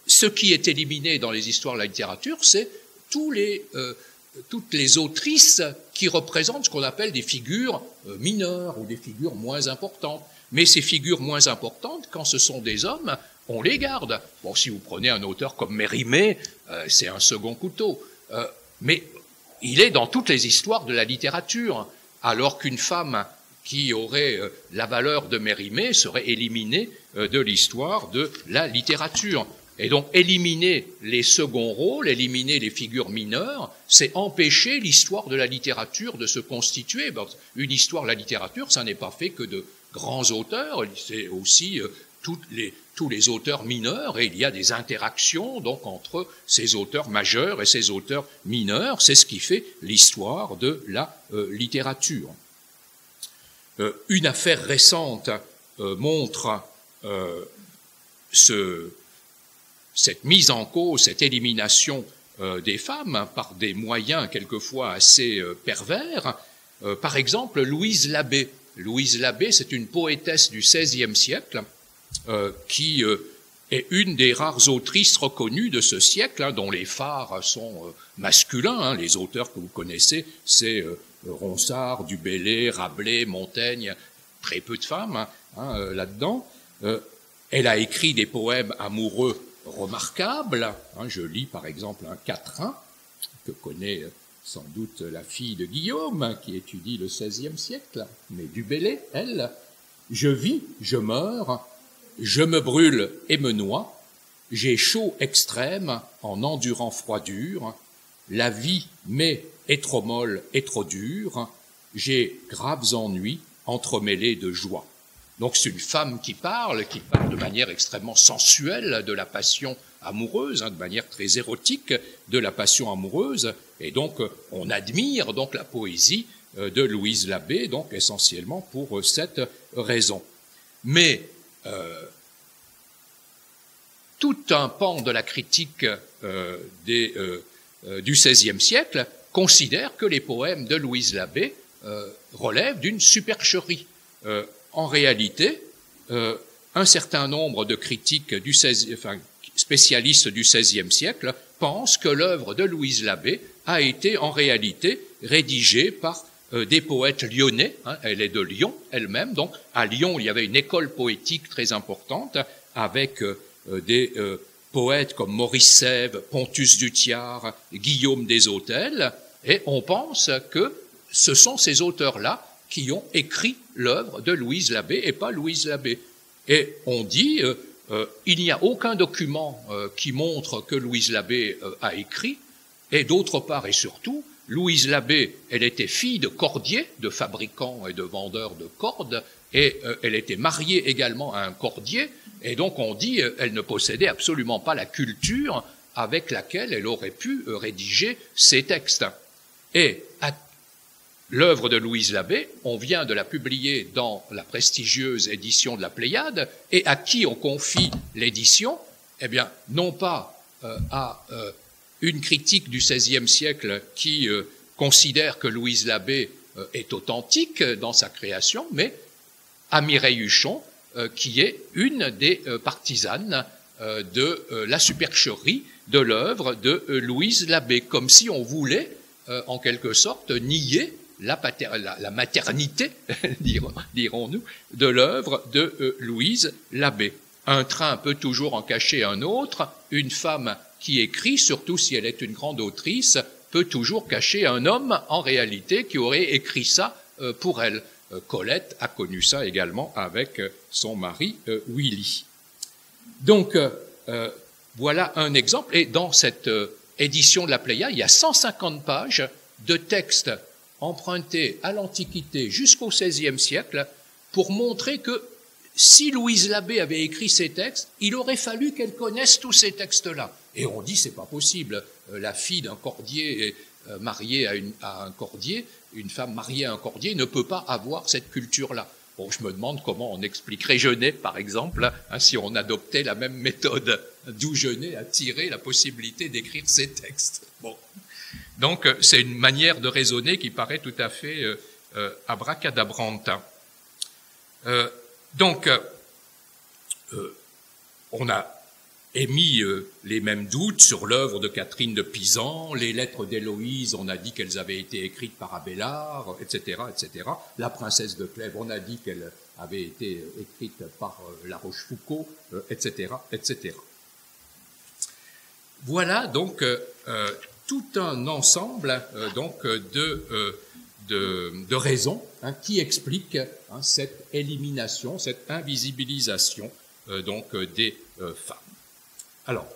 A: Ce qui est éliminé dans les histoires de la littérature, c'est toutes les autrices qui représentent ce qu'on appelle des figures mineures ou des figures moins importantes. Mais ces figures moins importantes, quand ce sont des hommes, on les garde. Bon, si vous prenez un auteur comme Mérimée, c'est un second couteau. Mais il est dans toutes les histoires de la littérature, alors qu'une femme qui aurait la valeur de Mérimée serait éliminée de l'histoire de la littérature. Et donc, éliminer les seconds rôles, éliminer les figures mineures, c'est empêcher l'histoire de la littérature de se constituer. Une histoire de la littérature, ça n'est pas fait que de grands auteurs, c'est aussi tous les auteurs mineurs, et il y a des interactions donc entre ces auteurs majeurs et ces auteurs mineurs. C'est ce qui fait l'histoire de la littérature. Une affaire récente montre cette mise en cause, cette élimination des femmes par des moyens quelquefois assez pervers. Par exemple, Louise Labbé. Louise Labbé, c'est une poétesse du XVIe siècle qui est une des rares autrices reconnues de ce siècle, dont les phares sont masculins. Les auteurs que vous connaissez, c'est Ronsard, Du Bellay, Rabelais, Montaigne, très peu de femmes là-dedans. Elle a écrit des poèmes amoureux remarquables. Je lis par exemple un quatrain que connaît sans doute la fille de Guillaume, qui étudie le XVIe siècle, mais Du Bellay, elle, « Je vis, je meurs, je me brûle et me noie, j'ai chaud extrême en endurant froidure, la vie m'est est trop molle et trop dure, j'ai graves ennuis entremêlés de joie. » Donc c'est une femme qui parle de manière extrêmement sensuelle de la passion amoureuse, de manière très érotique de la passion amoureuse, et donc on admire donc la poésie de Louise Labbé, donc essentiellement pour cette raison. Mais tout un pan de la critique du XVIe siècle considère que les poèmes de Louise Labbé relèvent d'une supercherie. En réalité, un certain nombre de critiques spécialistes du XVIe siècle pensent que l'œuvre de Louise Labbé a été en réalité rédigée par des poètes lyonnais. Elle est de Lyon elle-même, donc à Lyon il y avait une école poétique très importante avec des poètes comme Maurice Sèvres, Pontus Duthiard, Guillaume des Hôtels, et on pense que ce sont ces auteurs-là qui ont écrit l'œuvre de Louise Labbé et pas Louise Labbé. Et on dit, il n'y a aucun document qui montre que Louise Labbé a écrit, et d'autre part et surtout, Louise Labbé, elle était fille de cordier, de fabricants et de vendeurs de cordes, et elle était mariée également à un cordier, et donc on dit, elle ne possédait absolument pas la culture avec laquelle elle aurait pu rédiger ses textes. Et l'œuvre de Louise Labbé, on vient de la publier dans la prestigieuse édition de la Pléiade, et à qui on confie l'édition? Eh bien, non pas à une critique du XVIe siècle qui considère que Louise Labbé est authentique dans sa création, mais à Mireille Huchon, qui est une des partisanes de la supercherie de l'œuvre de Louise Labbé, comme si on voulait, en quelque sorte, nier la maternité, dirons-nous, de l'œuvre de Louise Labbé. Un train peut toujours en cacher un autre, une femme qui écrit, surtout si elle est une grande autrice, peut toujours cacher un homme, en réalité, qui aurait écrit ça pour elle. Colette a connu ça également avec son mari Willy. Donc, voilà un exemple, et dans cette édition de la Pléiade, il y a 150 pages de textes emprunté à l'Antiquité jusqu'au XVIe siècle pour montrer que si Louise Labbé avait écrit ces textes, il aurait fallu qu'elle connaisse tous ces textes-là. Et on dit c'est pas possible. La fille d'un cordier mariée à un cordier, une femme mariée à un cordier ne peut pas avoir cette culture-là. Bon, je me demande comment on expliquerait Genet, par exemple, si on adoptait la même méthode, d'où Genet a tiré la possibilité d'écrire ces textes. Bon. Donc, c'est une manière de raisonner qui paraît tout à fait abracadabrante. Donc, on a émis les mêmes doutes sur l'œuvre de Catherine de Pisan, les lettres d'Héloïse, on a dit qu'elles avaient été écrites par Abélard, etc., etc. La princesse de Clèves, on a dit qu'elle avait été écrite par La Rochefoucauld, etc., etc. Voilà donc tout un ensemble donc de raisons qui expliquent cette élimination, cette invisibilisation donc des femmes. Alors,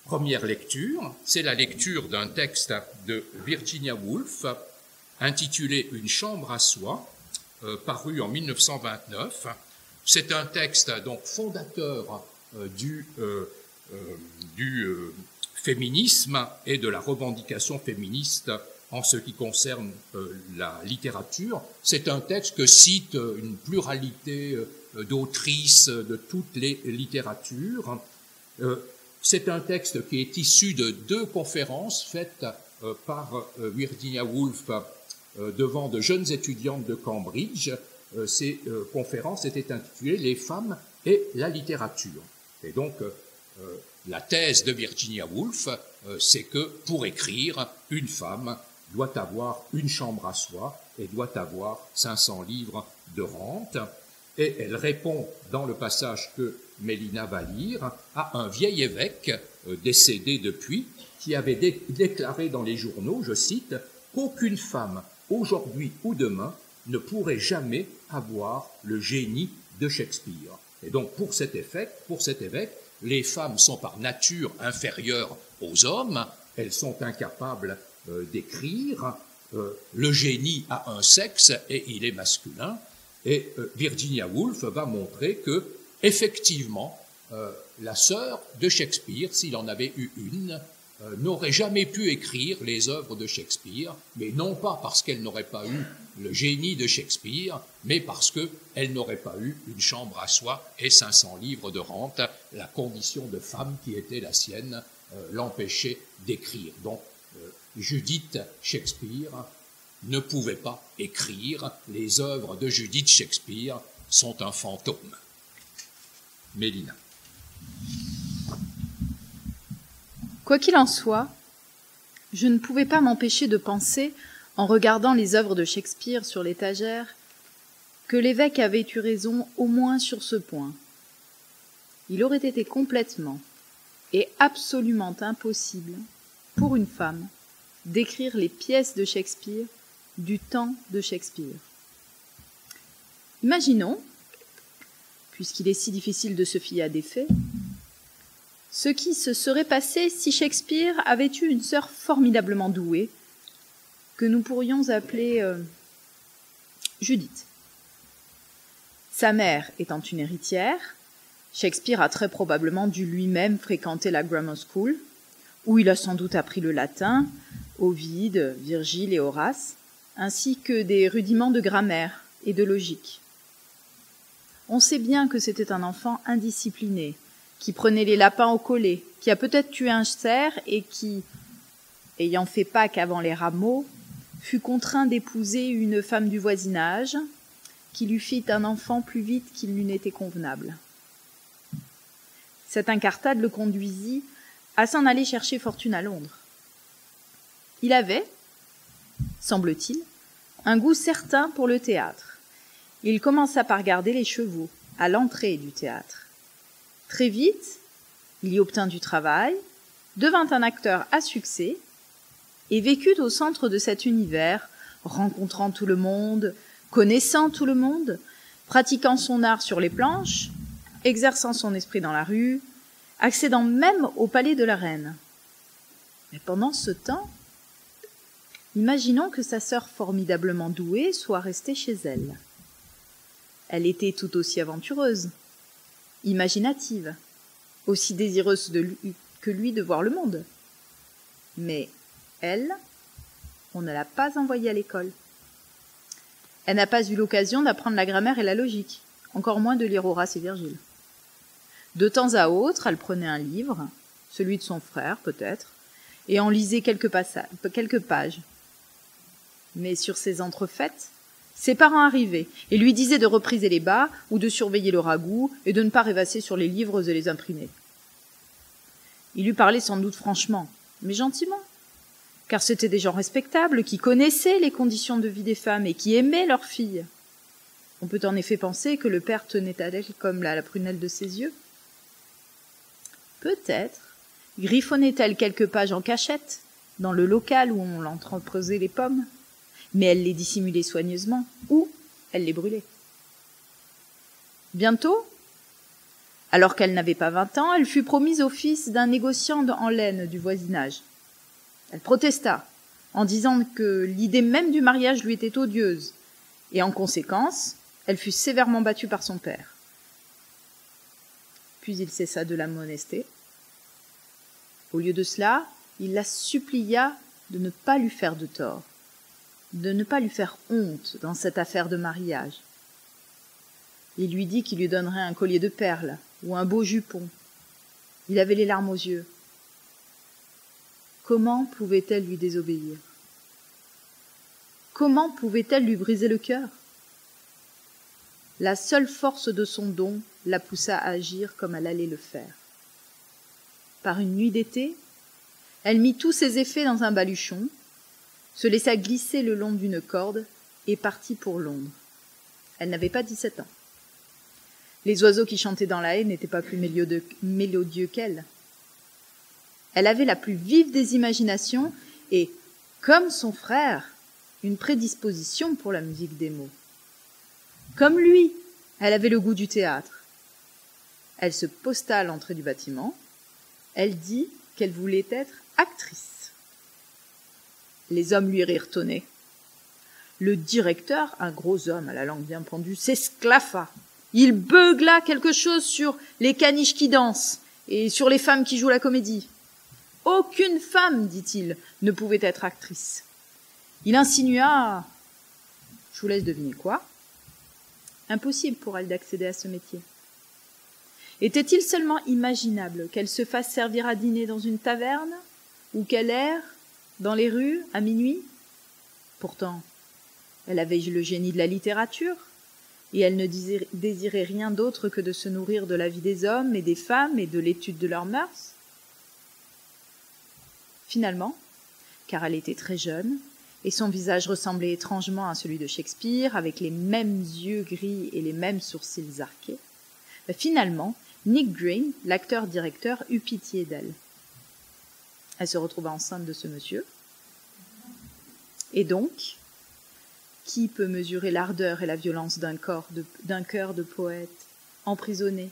A: première lecture, c'est la lecture d'un texte de Virginia Woolf intitulé « Une chambre à soi », paru en 1929. C'est un texte donc fondateur du féminisme et de la revendication féministe en ce qui concerne la littérature. C'est un texte que cite une pluralité d'autrices de toutes les littératures. C'est un texte qui est issu de 2 conférences faites par Virginia Woolf devant de jeunes étudiantes de Cambridge. Ces conférences étaient intitulées « Les femmes et la littérature ». Et donc, la thèse de Virginia Woolf, c'est que pour écrire, une femme doit avoir une chambre à soi et doit avoir 500 livres de rente. Et elle répond dans le passage que Mélina va lire à un vieil évêque décédé depuis qui avait déclaré dans les journaux, je cite, qu'aucune femme aujourd'hui ou demain ne pourrait jamais avoir le génie de Shakespeare. Et donc pour cet évêque, les femmes sont par nature inférieures aux hommes, elles sont incapables d'écrire, le génie a un sexe et il est masculin. Et Virginia Woolf va montrer que, effectivement, la sœur de Shakespeare, s'il en avait eu une, n'aurait jamais pu écrire les œuvres de Shakespeare, mais non pas parce qu'elle n'aurait pas eu le génie de Shakespeare, mais parce qu'elle n'aurait pas eu une chambre à soi et 500 livres de rente. La condition de femme qui était la sienne l'empêchait d'écrire. Donc, Judith Shakespeare ne pouvait pas écrire. Les œuvres de Judith Shakespeare sont un fantôme. Mélina.
B: Quoi qu'il en soit, je ne pouvais pas m'empêcher de penser, en regardant les œuvres de Shakespeare sur l'étagère, que l'évêque avait eu raison au moins sur ce point. Il aurait été complètement et absolument impossible pour une femme d'écrire les pièces de Shakespeare du temps de Shakespeare. Imaginons, puisqu'il est si difficile de se fier à des faits, ce qui se serait passé si Shakespeare avait eu une sœur formidablement douée, que nous pourrions appeler Judith. Sa mère étant une héritière, Shakespeare a très probablement dû lui-même fréquenter la grammar school, où il a sans doute appris le latin, Ovide, Virgile et Horace, ainsi que des rudiments de grammaire et de logique. On sait bien que c'était un enfant indiscipliné, qui prenait les lapins au collet, qui a peut-être tué un cerf et qui, ayant fait Pâques avant les rameaux, fut contraint d'épouser une femme du voisinage, qui lui fit un enfant plus vite qu'il n'eût été convenable. Cette incartade le conduisit à s'en aller chercher fortune à Londres. Il avait, semble-t-il, un goût certain pour le théâtre. Il commença par garder les chevaux à l'entrée du théâtre. Très vite, il y obtint du travail, devint un acteur à succès et vécut au centre de cet univers, rencontrant tout le monde, connaissant tout le monde, pratiquant son art sur les planches, exerçant son esprit dans la rue, accédant même au palais de la reine. Mais pendant ce temps, imaginons que sa sœur formidablement douée soit restée chez elle. Elle était tout aussi aventureuse, imaginative, aussi désireuse que lui de voir le monde. Mais elle, on ne l'a pas envoyée à l'école. Elle n'a pas eu l'occasion d'apprendre la grammaire et la logique, encore moins de lire Horace et Virgile. De temps à autre, elle prenait un livre, celui de son frère peut-être, et en lisait quelques pages. Mais sur ces entrefaites, ses parents arrivaient et lui disaient de repriser les bas ou de surveiller le ragoût et de ne pas rêvasser sur les livres et les imprimer. Il lui parlait sans doute franchement, mais gentiment, car c'étaient des gens respectables qui connaissaient les conditions de vie des femmes et qui aimaient leurs filles. On peut en effet penser que le père tenait à elle comme la prunelle de ses yeux. Peut-être griffonnait-elle quelques pages en cachette, dans le local où on entreposait les pommes, mais elle les dissimulait soigneusement, ou elle les brûlait. Bientôt, Alors qu'elle n'avait pas 20 ans, elle fut promise au fils d'un négociant en laine du voisinage. Elle protesta, en disant que l'idée même du mariage lui était odieuse, et en conséquence, elle fut sévèrement battue par son père. Puis il cessa de la molester. Au lieu de cela, il la supplia de ne pas lui faire de tort, de ne pas lui faire honte dans cette affaire de mariage. Il lui dit qu'il lui donnerait un collier de perles ou un beau jupon. Il avait les larmes aux yeux. Comment pouvait-elle lui désobéir? Comment pouvait-elle lui briser le cœur? La seule force de son don la poussa à agir comme elle allait le faire. Par une nuit d'été, elle mit tous ses effets dans un baluchon, se laissa glisser le long d'une corde et partit pour Londres. Elle n'avait pas 17 ans. Les oiseaux qui chantaient dans la haie n'étaient pas plus mélodieux qu'elle. Elle avait la plus vive des imaginations et, comme son frère, une prédisposition pour la musique des mots. Comme lui, elle avait le goût du théâtre. Elle se posta à l'entrée du bâtiment. Elle dit qu'elle voulait être actrice. Les hommes lui rirent au nez. Le directeur, un gros homme à la langue bien pendue, s'esclaffa. Il beugla quelque chose sur les caniches qui dansent et sur les femmes qui jouent la comédie. Aucune femme, dit-il, ne pouvait être actrice. Il insinua, je vous laisse deviner quoi, impossible pour elle d'accéder à ce métier. Était-il seulement imaginable qu'elle se fasse servir à dîner dans une taverne ou qu'elle erre dans les rues à minuit? Pourtant, elle avait le génie de la littérature et elle ne désirait rien d'autre que de se nourrir de la vie des hommes et des femmes et de l'étude de leurs mœurs. Finalement, car elle était très jeune, et son visage ressemblait étrangement à celui de Shakespeare, avec les mêmes yeux gris et les mêmes sourcils arqués, finalement, Nick Green, l'acteur-directeur, eut pitié d'elle. Elle se retrouva enceinte de ce monsieur. Et donc, qui peut mesurer l'ardeur et la violence d'un cœur de poète emprisonné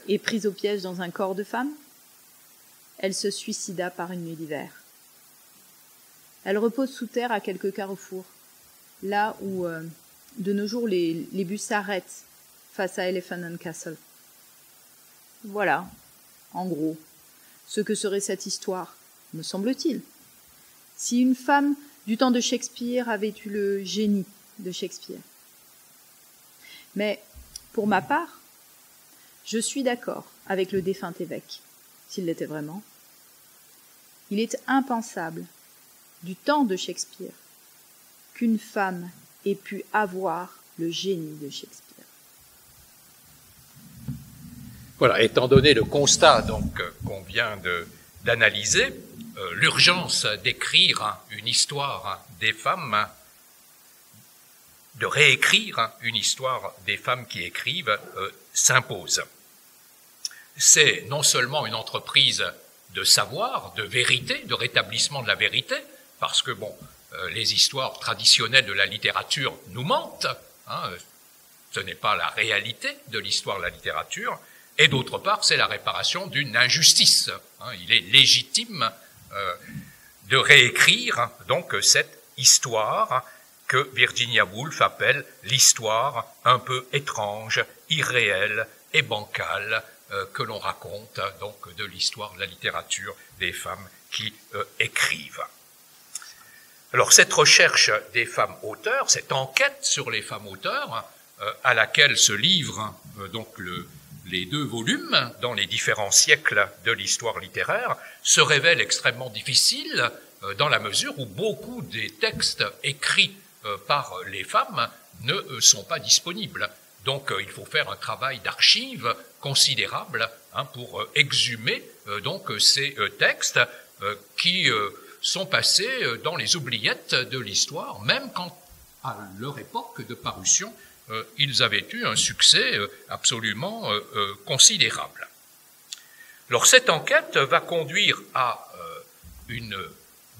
B: et pris au piège dans un corps de femme? Elle se suicida par une nuit d'hiver. Elle repose sous terre à quelques carrefours, là où, de nos jours, les bus s'arrêtent face à Elephant and Castle. Voilà, en gros, ce que serait cette histoire, me semble-t-il. Si une femme du temps de Shakespeare avait eu le génie de Shakespeare. Mais, pour ma part, je suis d'accord avec le défunt évêque, s'il l'était vraiment. Il est impensable, du temps de Shakespeare, qu'une femme ait pu avoir le génie de Shakespeare.
A: Voilà, étant donné le constat donc qu'on vient d'analyser, l'urgence d'écrire une histoire des femmes, de réécrire une histoire des femmes qui écrivent, s'impose. C'est non seulement une entreprise de savoir, de vérité, de rétablissement de la vérité, parce que les histoires traditionnelles de la littérature nous mentent, ce n'est pas la réalité de l'histoire de la littérature, et d'autre part, c'est la réparation d'une injustice. Il est légitime de réécrire donc cette histoire que Virginia Woolf appelle l'histoire un peu étrange, irréelle et bancale que l'on raconte donc de l'histoire de la littérature des femmes qui écrivent. Alors cette recherche des femmes auteurs, cette enquête sur les femmes auteurs, à laquelle se livrent donc les deux volumes dans les différents siècles de l'histoire littéraire, se révèle extrêmement difficile dans la mesure où beaucoup des textes écrits par les femmes ne sont pas disponibles. Donc il faut faire un travail d'archives considérable pour exhumer donc ces textes qui sont passés dans les oubliettes de l'histoire, même quand à leur époque de parution ils avaient eu un succès absolument considérable. Alors cette enquête va conduire à une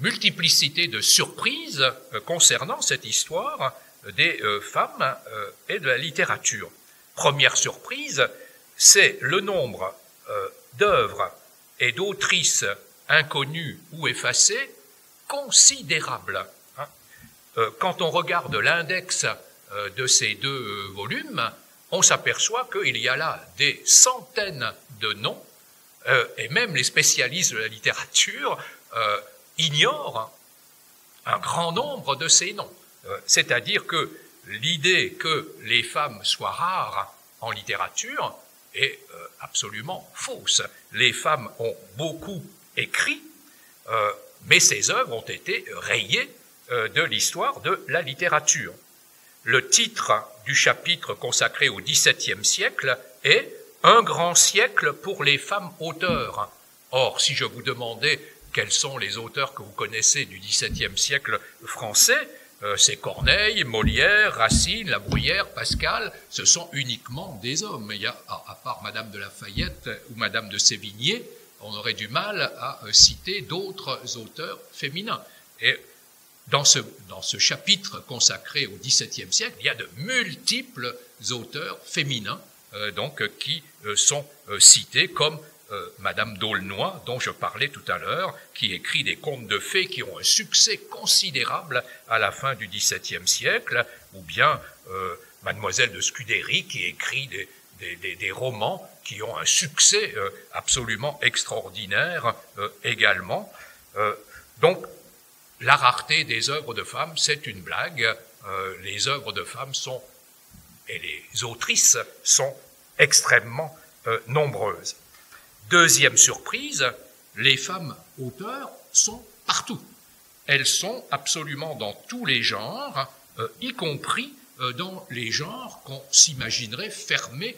A: multiplicité de surprises concernant cette histoire des femmes et de la littérature. Première surprise, c'est le nombre d'œuvres et d'autrices inconnues ou effacées considérable. Quand on regarde l'index de ces deux volumes, on s'aperçoit qu'il y a là des centaines de noms, et même les spécialistes de la littérature ignorent un grand nombre de ces noms. C'est-à-dire que l'idée que les femmes soient rares en littérature est absolument fausse. Les femmes ont beaucoup écrit, mais ces œuvres ont été rayées de l'histoire de la littérature. Le titre du chapitre consacré au XVIIe siècle est « Un grand siècle pour les femmes auteurs ». Or, si je vous demandais quels sont les auteurs que vous connaissez du XVIIe siècle français, c'est Corneille, Molière, Racine, La Bruyère, Pascal, ce sont uniquement des hommes. Il y a, à part Madame de La Fayette ou Madame de Sévigné, on aurait du mal à citer d'autres auteurs féminins. Et dans ce chapitre consacré au XVIIe siècle, il y a de multiples auteurs féminins qui sont cités, comme Madame d'Aulnoy, dont je parlais tout à l'heure, qui écrit des contes de fées qui ont un succès considérable à la fin du XVIIe siècle, ou bien Mademoiselle de Scudéry, qui écrit des romans qui ont un succès absolument extraordinaire également. Donc, la rareté des œuvres de femmes, c'est une blague. Les œuvres de femmes et les autrices sont extrêmement nombreuses. Deuxième surprise, les femmes auteurs sont partout. Elles sont absolument dans tous les genres, y compris dans les genres qu'on s'imaginerait fermés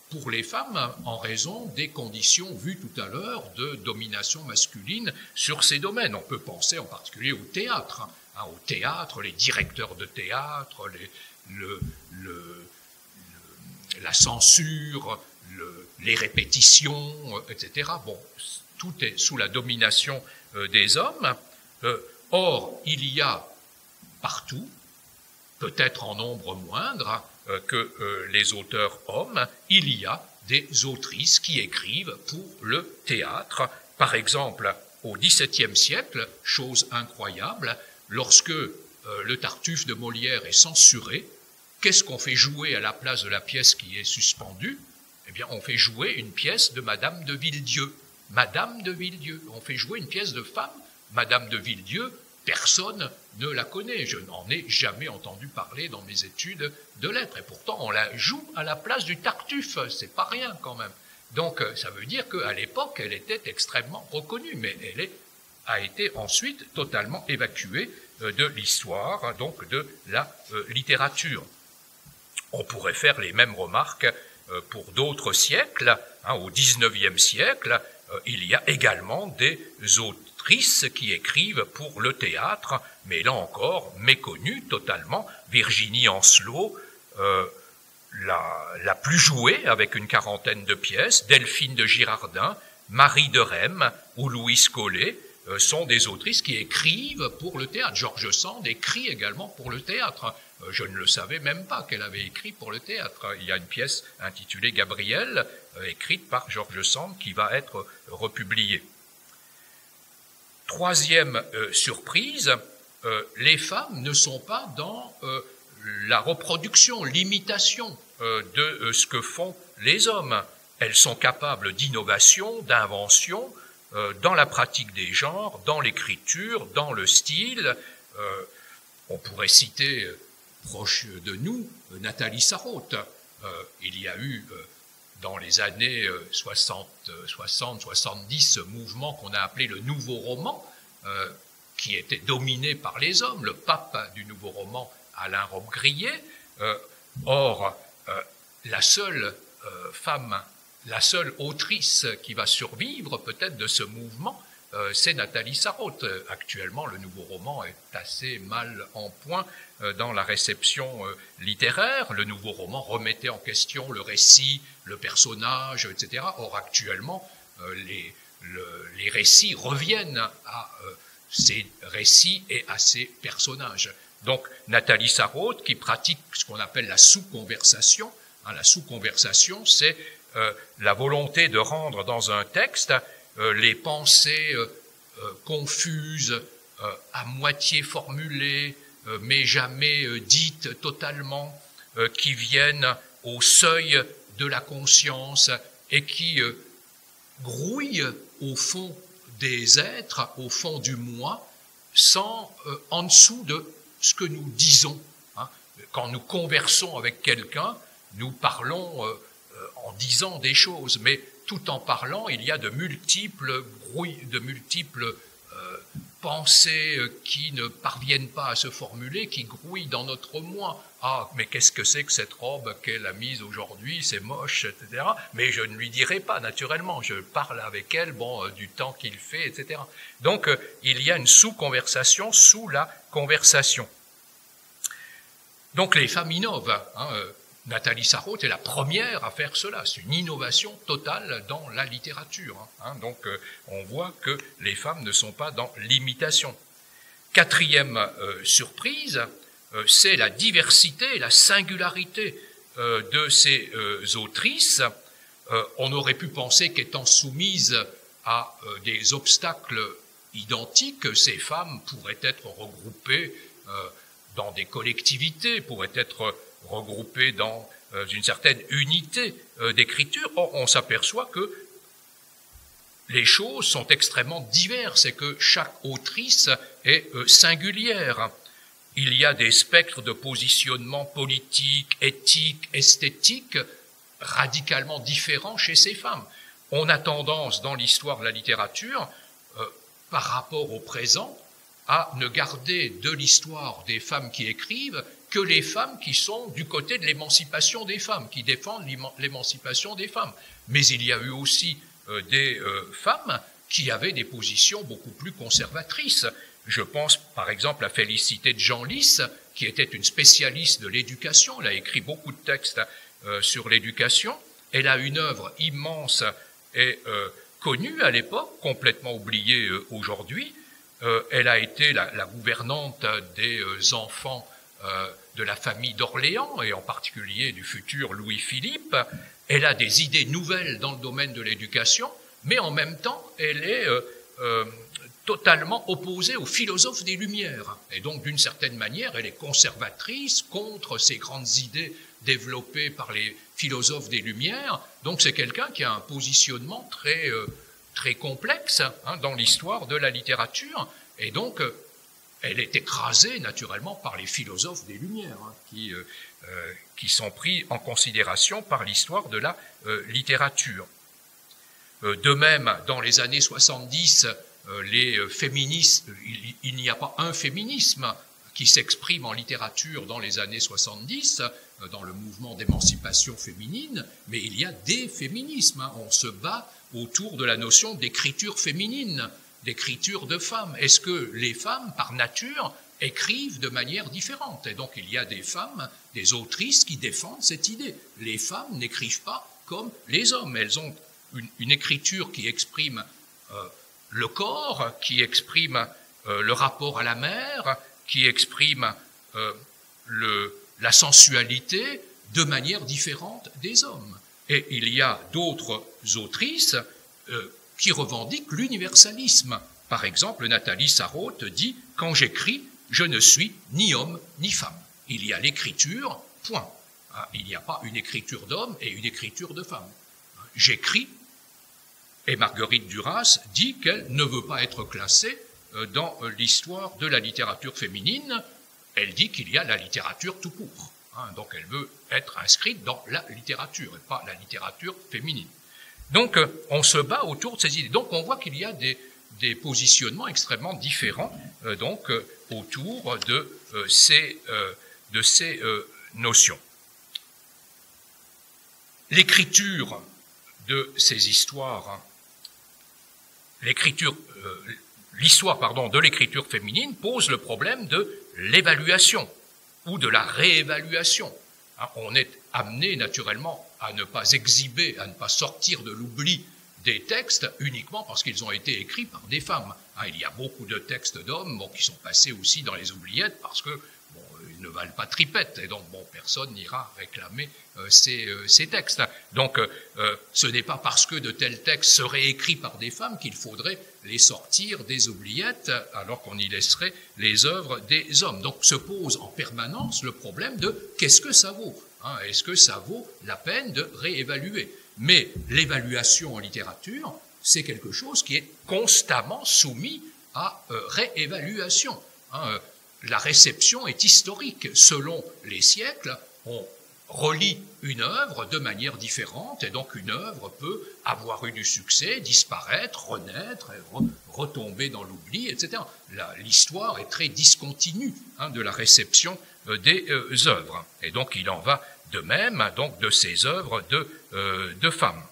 A: pour les femmes en raison des conditions vues tout à l'heure de domination masculine sur ces domaines. On peut penser en particulier au théâtre. Au théâtre, les directeurs de théâtre, la censure, les répétitions, etc. Bon, tout est sous la domination des hommes. Or, il y a partout, peut-être en nombre moindre que les auteurs hommes, il y a des autrices qui écrivent pour le théâtre. Par exemple, au XVIIe siècle, chose incroyable, lorsque le Tartuffe de Molière est censuré, qu'est-ce qu'on fait jouer à la place de la pièce qui est suspendue? Eh bien, on fait jouer une pièce de Madame de Villedieu. Madame de Villedieu. On fait jouer une pièce de femme. Madame de Villedieu, personne ne la connaît. Je n'en ai jamais entendu parler dans mes études de lettres. Et pourtant, on la joue à la place du Tartuffe. C'est pas rien quand même. Donc, ça veut dire qu'à l'époque, elle était extrêmement reconnue. Mais elle a été ensuite totalement évacuée de l'histoire, donc de la littérature. On pourrait faire les mêmes remarques pour d'autres siècles. Au XIXe siècle, il y a également des autrices qui écrivent pour le théâtre, mais là encore méconnues totalement. Virginie Ancelot, la plus jouée avec une quarantaine de pièces, Delphine de Girardin, Marie de Rheims ou Louise Collet sont des autrices qui écrivent pour le théâtre. George Sand écrit également pour le théâtre. Je ne le savais même pas qu'elle avait écrit pour le théâtre. Il y a une pièce intitulée Gabrielle, écrite par George Sand, qui va être republiée. Troisième surprise, les femmes ne sont pas dans la reproduction, l'imitation de ce que font les hommes. Elles sont capables d'innovation, d'invention, dans la pratique des genres, dans l'écriture, dans le style. On pourrait citer, proche de nous, Nathalie Sarraute. Il y a eu, dans les années 60-70, ce mouvement qu'on a appelé le nouveau roman, qui était dominé par les hommes, le pape du nouveau roman, Alain Robbe-Grillet. Or, la seule femme, la seule autrice qui va survivre peut-être de ce mouvement, c'est Nathalie Sarraute. Actuellement, le nouveau roman est assez mal en point dans la réception littéraire. Le nouveau roman remettait en question le récit, le personnage, etc. Or, actuellement, les récits reviennent à ces récits et à ces personnages. Donc, Nathalie Sarraute, qui pratique ce qu'on appelle la sous-conversation. La sous-conversation, c'est la volonté de rendre dans un texte les pensées confuses, à moitié formulées, mais jamais dites totalement, qui viennent au seuil de la conscience et qui grouillent au fond des êtres, au fond du moi, sans en dessous de ce que nous disons. Hein. Quand nous conversons avec quelqu'un, nous parlons en disant des choses, mais tout en parlant, il y a de multiples pensées qui ne parviennent pas à se formuler, qui grouillent dans notre moi. Ah, mais qu'est-ce que c'est que cette robe qu'elle a mise aujourd'hui, c'est moche, etc. Mais je ne lui dirai pas, naturellement, je parle avec elle, du temps qu'il fait, etc. Donc, il y a une sous-conversation, sous la conversation. Donc, les femmes innovent. Nathalie Sarraute est la première à faire cela. C'est une innovation totale dans la littérature. Donc, on voit que les femmes ne sont pas dans l'imitation. Quatrième surprise, c'est la diversité, la singularité de ces autrices. On aurait pu penser qu'étant soumises à des obstacles identiques, ces femmes pourraient être regroupées dans des collectivités, pourraient être regroupées dans une certaine unité d'écriture. Or, on s'aperçoit que les choses sont extrêmement diverses et que chaque autrice est singulière. Il y a des spectres de positionnement politique, éthique, esthétique radicalement différents chez ces femmes. On a tendance, dans l'histoire de la littérature, par rapport au présent, à ne garder de l'histoire des femmes qui écrivent que les femmes qui sont du côté de l'émancipation des femmes, qui défendent l'émancipation des femmes. Mais il y a eu aussi des femmes qui avaient des positions beaucoup plus conservatrices. Je pense par exemple à Félicité de Genlis, qui était une spécialiste de l'éducation. Elle a écrit beaucoup de textes sur l'éducation. Elle a une œuvre immense et connue à l'époque, complètement oubliée aujourd'hui. Elle a été la gouvernante des enfants de la famille d'Orléans, et en particulier du futur Louis-Philippe. Elle a des idées nouvelles dans le domaine de l'éducation, mais en même temps, elle est totalement opposée aux philosophes des Lumières. Et donc, d'une certaine manière, elle est conservatrice contre ces grandes idées développées par les philosophes des Lumières. Donc, c'est quelqu'un qui a un positionnement très complexe dans l'histoire de la littérature. Et donc, elle est écrasée naturellement par les philosophes des Lumières, qui sont pris en considération par l'histoire de la littérature. De même, dans les années 70, les féministes, il n'y a pas un féminisme qui s'exprime en littérature dans les années 70, dans le mouvement d'émancipation féminine, mais il y a des féminismes. On se bat autour de la notion d'écriture féminine, d'écriture de femmes. Est-ce que les femmes, par nature, écrivent de manière différente? Et donc il y a des femmes, des autrices qui défendent cette idée. Les femmes n'écrivent pas comme les hommes. Elles ont une écriture qui exprime le corps, qui exprime le rapport à la mère, qui exprime la sensualité de manière différente des hommes. Et il y a d'autres autrices qui revendiquent l'universalisme. Par exemple, Nathalie Sarraute dit « Quand j'écris, je ne suis ni homme ni femme. Il y a l'écriture, point. Il n'y a pas une écriture d'homme et une écriture de femme. J'écris. » Et Marguerite Duras dit qu'elle ne veut pas être classée dans l'histoire de la littérature féminine. Elle dit qu'il y a la littérature tout court. Donc elle veut être inscrite dans la littérature et pas la littérature féminine. Donc on se bat autour de ces idées. Donc on voit qu'il y a des positionnements extrêmement différents autour de ces notions. L'écriture de ces histoires, l'histoire de l'écriture féminine pose le problème de l'évaluation ou de la réévaluation. On est amené naturellement à ne pas exhiber, à ne pas sortir de l'oubli des textes uniquement parce qu'ils ont été écrits par des femmes. Il y a beaucoup de textes d'hommes qui sont passés aussi dans les oubliettes parce que ils ne valent pas tripette, et donc bon, personne n'ira réclamer ces textes. Donc ce n'est pas parce que de tels textes seraient écrits par des femmes qu'il faudrait les sortir des oubliettes, alors qu'on y laisserait les œuvres des hommes. Donc se pose en permanence le problème de qu'est-ce que ça vaut, hein, est-ce que ça vaut la peine de réévaluer? Mais l'évaluation en littérature, c'est quelque chose qui est constamment soumis à réévaluation. Hein. La réception est historique. Selon les siècles, on relit une œuvre de manière différente, et donc une œuvre peut avoir eu du succès, disparaître, renaître, retomber dans l'oubli, etc. L'histoire est très discontinue, hein, de la réception des œuvres. Et donc il en va de même donc de ces œuvres de femmes.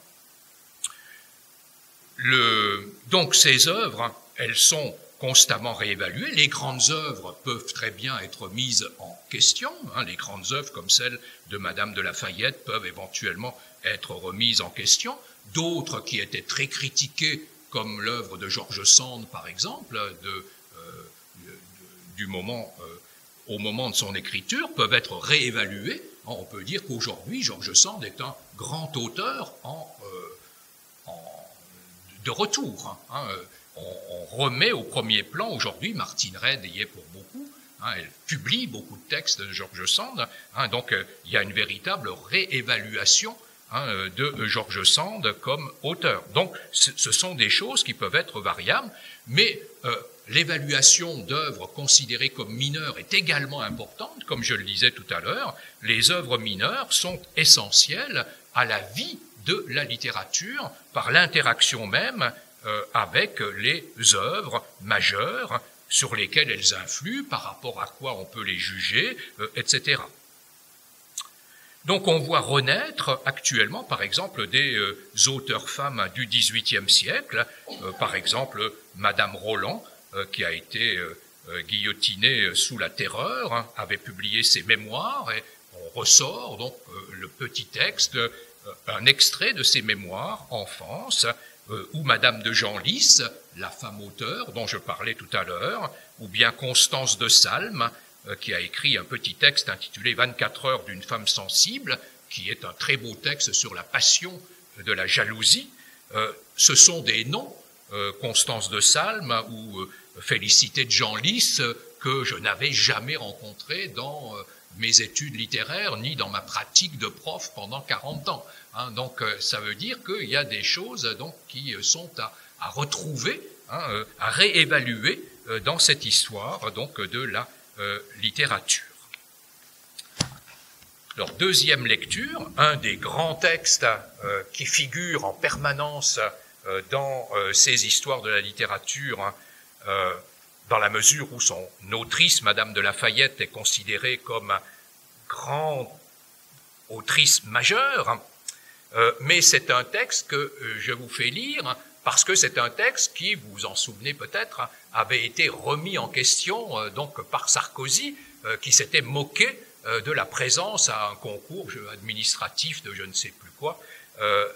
A: Donc ces œuvres, elles sont constamment réévaluées. Les grandes œuvres peuvent très bien être mises en question. Hein, les grandes œuvres comme celle de Madame de La Fayette peuvent éventuellement être remises en question. D'autres qui étaient très critiquées, comme l'œuvre de George Sand par exemple, au moment de son écriture, peuvent être réévaluées. On peut dire qu'aujourd'hui, George Sand est un grand auteur de retour. Hein. On remet au premier plan aujourd'hui, Martine Reid y est pour beaucoup, hein, elle publie beaucoup de textes de George Sand, hein, donc il y a une véritable réévaluation, hein, de George Sand comme auteur. Donc ce sont des choses qui peuvent être variables, mais l'évaluation d'œuvres considérées comme mineures est également importante. Comme je le disais tout à l'heure, les œuvres mineures sont essentielles à la vie de la littérature par l'interaction même avec les œuvres majeures sur lesquelles elles influent, par rapport à quoi on peut les juger, etc. Donc on voit renaître actuellement, par exemple, des auteurs femmes du XVIIIe siècle, par exemple Madame Roland, qui a été guillotinée sous la Terreur, hein, avait publié ses mémoires, et on ressort donc le petit texte, un extrait de ses mémoires, Enfance, ou Madame de Genlis, la femme auteure dont je parlais tout à l'heure, ou bien Constance de Salm, qui a écrit un petit texte intitulé « 24 heures d'une femme sensible », qui est un très beau texte sur la passion de la jalousie. Ce sont des noms, Constance de Salm ou Félicité de Genlis, que je n'avais jamais rencontrés dans mes études littéraires, ni dans ma pratique de prof pendant 40 ans. Hein, donc ça veut dire qu'il y a des choses donc, qui sont à retrouver, hein, à réévaluer dans cette histoire donc, de la littérature. Alors, deuxième lecture, un des grands textes qui figure en permanence dans ces histoires de la littérature, hein, dans la mesure où son autrice, Madame de La Fayette, est considérée comme grande autrice majeure, hein, mais c'est un texte que je vous fais lire parce que c'est un texte qui, vous vous en souvenez peut-être, avait été remis en question donc par Sarkozy, qui s'était moqué de la présence à un concours administratif de je ne sais plus quoi,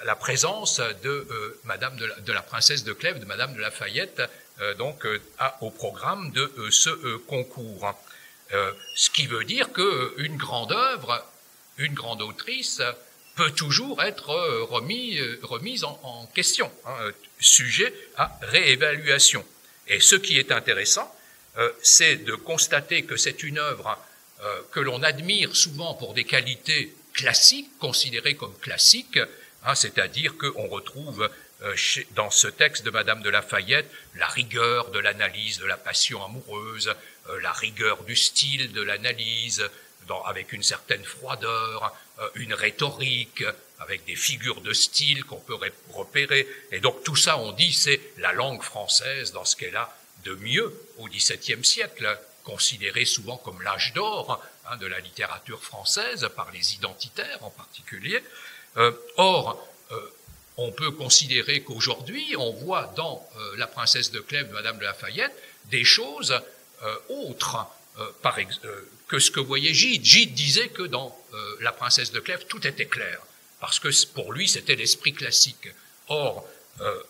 A: la présence de Madame de la princesse de Clèves, de Madame de La Fayette, donc au programme de ce concours. Ce qui veut dire qu'une grande œuvre, une grande autrice peut toujours être remise en question, hein, sujet à réévaluation. Et ce qui est intéressant, c'est de constater que c'est une œuvre que l'on admire souvent pour des qualités classiques, considérées comme classiques, hein, c'est-à-dire qu'on retrouve dans ce texte de Madame de La Fayette la rigueur de l'analyse de la passion amoureuse, la rigueur du style de l'analyse, avec une certaine froideur, une rhétorique, avec des figures de style qu'on peut repérer. Et donc tout ça, on dit, c'est la langue française dans ce qu'elle a de mieux au XVIIe siècle, considéré souvent comme l'âge d'or, hein, de la littérature française, par les identitaires en particulier. Or, on peut considérer qu'aujourd'hui, on voit dans La princesse de Clèves de Madame de La Fayette des choses autres que ce que voyait Gide. Gide disait que dans La princesse de Clèves, tout était clair, parce que pour lui, c'était l'esprit classique. Or,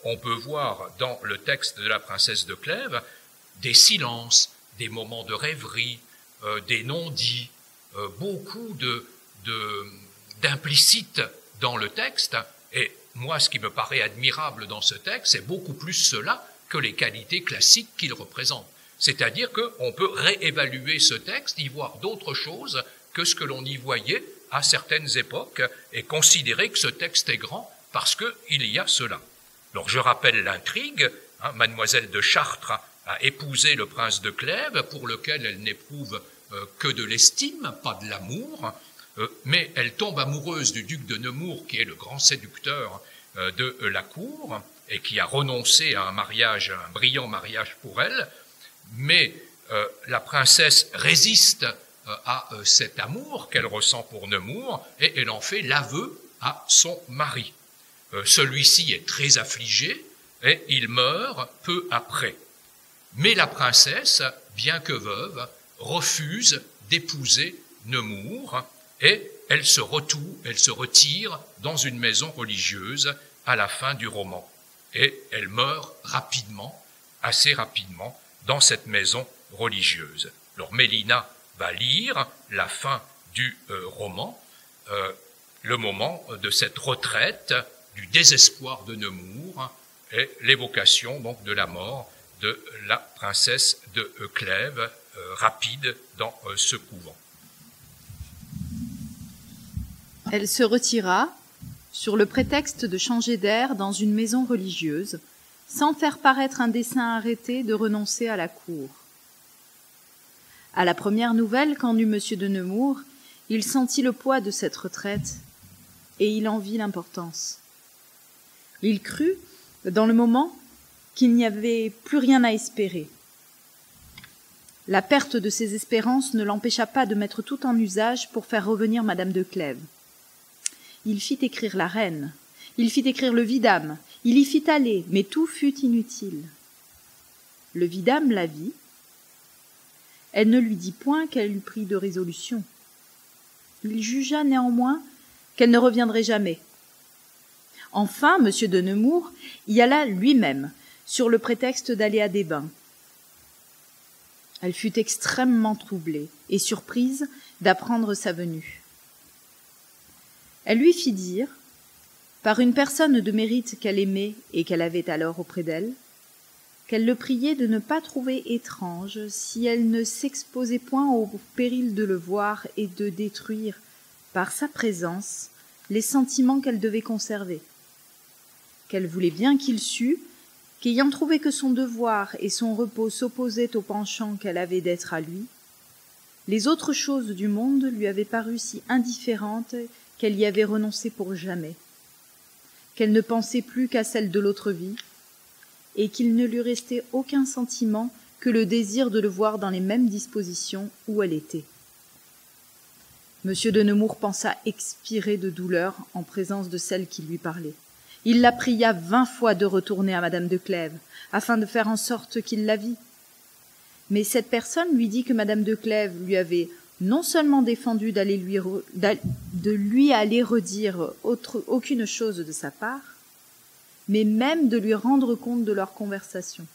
A: on peut voir dans le texte de La princesse de Clèves des silences, des moments de rêverie, des non-dits, beaucoup d'implicite dans le texte. Et moi, ce qui me paraît admirable dans ce texte, c'est beaucoup plus cela que les qualités classiques qu'il représente. C'est-à-dire qu'on peut réévaluer ce texte, y voir d'autres choses que ce que l'on y voyait à certaines époques, et considérer que ce texte est grand parce qu'il y a cela. Alors je rappelle l'intrigue, Mademoiselle de Chartres a épousé le prince de Clèves, pour lequel elle n'éprouve que de l'estime, pas de l'amour, mais elle tombe amoureuse du duc de Nemours, qui est le grand séducteur de la cour, et qui a renoncé à un brillant mariage pour elle, mais la princesse résiste à cet amour qu'elle ressent pour Nemours, et elle en fait l'aveu à son mari. Celui-ci est très affligé, et il meurt peu après. Mais la princesse, bien que veuve, refuse d'épouser Nemours, et elle se retire dans une maison religieuse à la fin du roman. Et elle meurt rapidement, assez rapidement, dans cette maison religieuse. Alors Mélina va lire la fin du roman, le moment de cette retraite, du désespoir de Nemours, et l'évocation donc de la mort de la princesse de Clèves, rapide dans ce couvent.
B: Elle se retira, sur le prétexte de changer d'air dans une maison religieuse, sans faire paraître un dessein arrêté de renoncer à la cour. À la première nouvelle qu'en eut M. de Nemours, il sentit le poids de cette retraite, et il en vit l'importance. Il crut, dans le moment, qu'il n'y avait plus rien à espérer. La perte de ses espérances ne l'empêcha pas de mettre tout en usage pour faire revenir Madame de Clèves. Il fit écrire la reine, il fit écrire le vidame, il y fit aller, mais tout fut inutile. Le vidame la vit. Elle ne lui dit point qu'elle eût pris de résolution. Il jugea néanmoins qu'elle ne reviendrait jamais. Enfin, M. de Nemours y alla lui-même, sur le prétexte d'aller à des bains. Elle fut extrêmement troublée et surprise d'apprendre sa venue. Elle lui fit dire, par une personne de mérite qu'elle aimait et qu'elle avait alors auprès d'elle, qu'elle le priait de ne pas trouver étrange si elle ne s'exposait point au péril de le voir et de détruire, par sa présence, les sentiments qu'elle devait conserver. Qu'elle voulait bien qu'il sût qu'ayant trouvé que son devoir et son repos s'opposaient au penchant qu'elle avait d'être à lui, les autres choses du monde lui avaient paru si indifférentes qu'elle y avait renoncé pour jamais, qu'elle ne pensait plus qu'à celle de l'autre vie, et qu'il ne lui restait aucun sentiment que le désir de le voir dans les mêmes dispositions où elle était. M. de Nemours pensa expirer de douleur en présence de celle qui lui parlait. Il la pria 20 fois de retourner à Madame de Clèves, afin de faire en sorte qu'il la vît. Mais cette personne lui dit que Madame de Clèves lui avait non seulement défendu de lui aller redire aucune chose de sa part, mais même de lui rendre compte de leur conversation.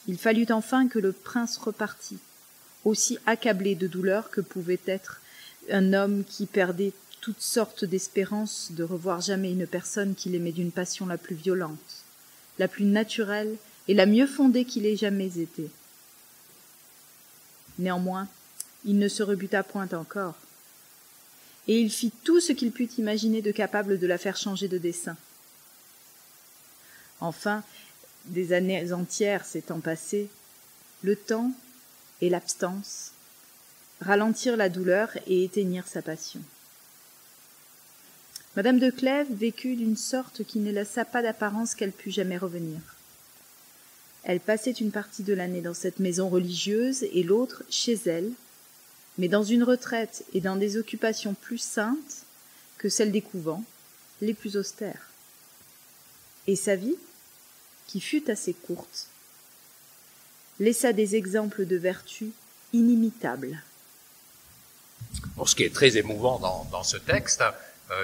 B: Il fallut enfin que le prince repartît, aussi accablé de douleur que pouvait être un homme qui perdait toutes sortes d'espérances de revoir jamais une personne qu'il aimait d'une passion la plus violente, la plus naturelle et la mieux fondée qu'il ait jamais été. Néanmoins, il ne se rebuta point encore, et il fit tout ce qu'il put imaginer de capable de la faire changer de dessein. Enfin, des années entières s'étant passées, le temps et l'absence ralentirent la douleur et éteignirent sa passion. Madame de Clèves vécut d'une sorte qui ne laissa pas d'apparence qu'elle pût jamais revenir. Elle passait une partie de l'année dans cette maison religieuse et l'autre chez elle, mais dans une retraite et dans des occupations plus saintes que celles des couvents, les plus austères. Et sa vie, qui fut assez courte, laissa des exemples de vertu inimitables.
A: Bon, ce qui est très émouvant dans ce texte,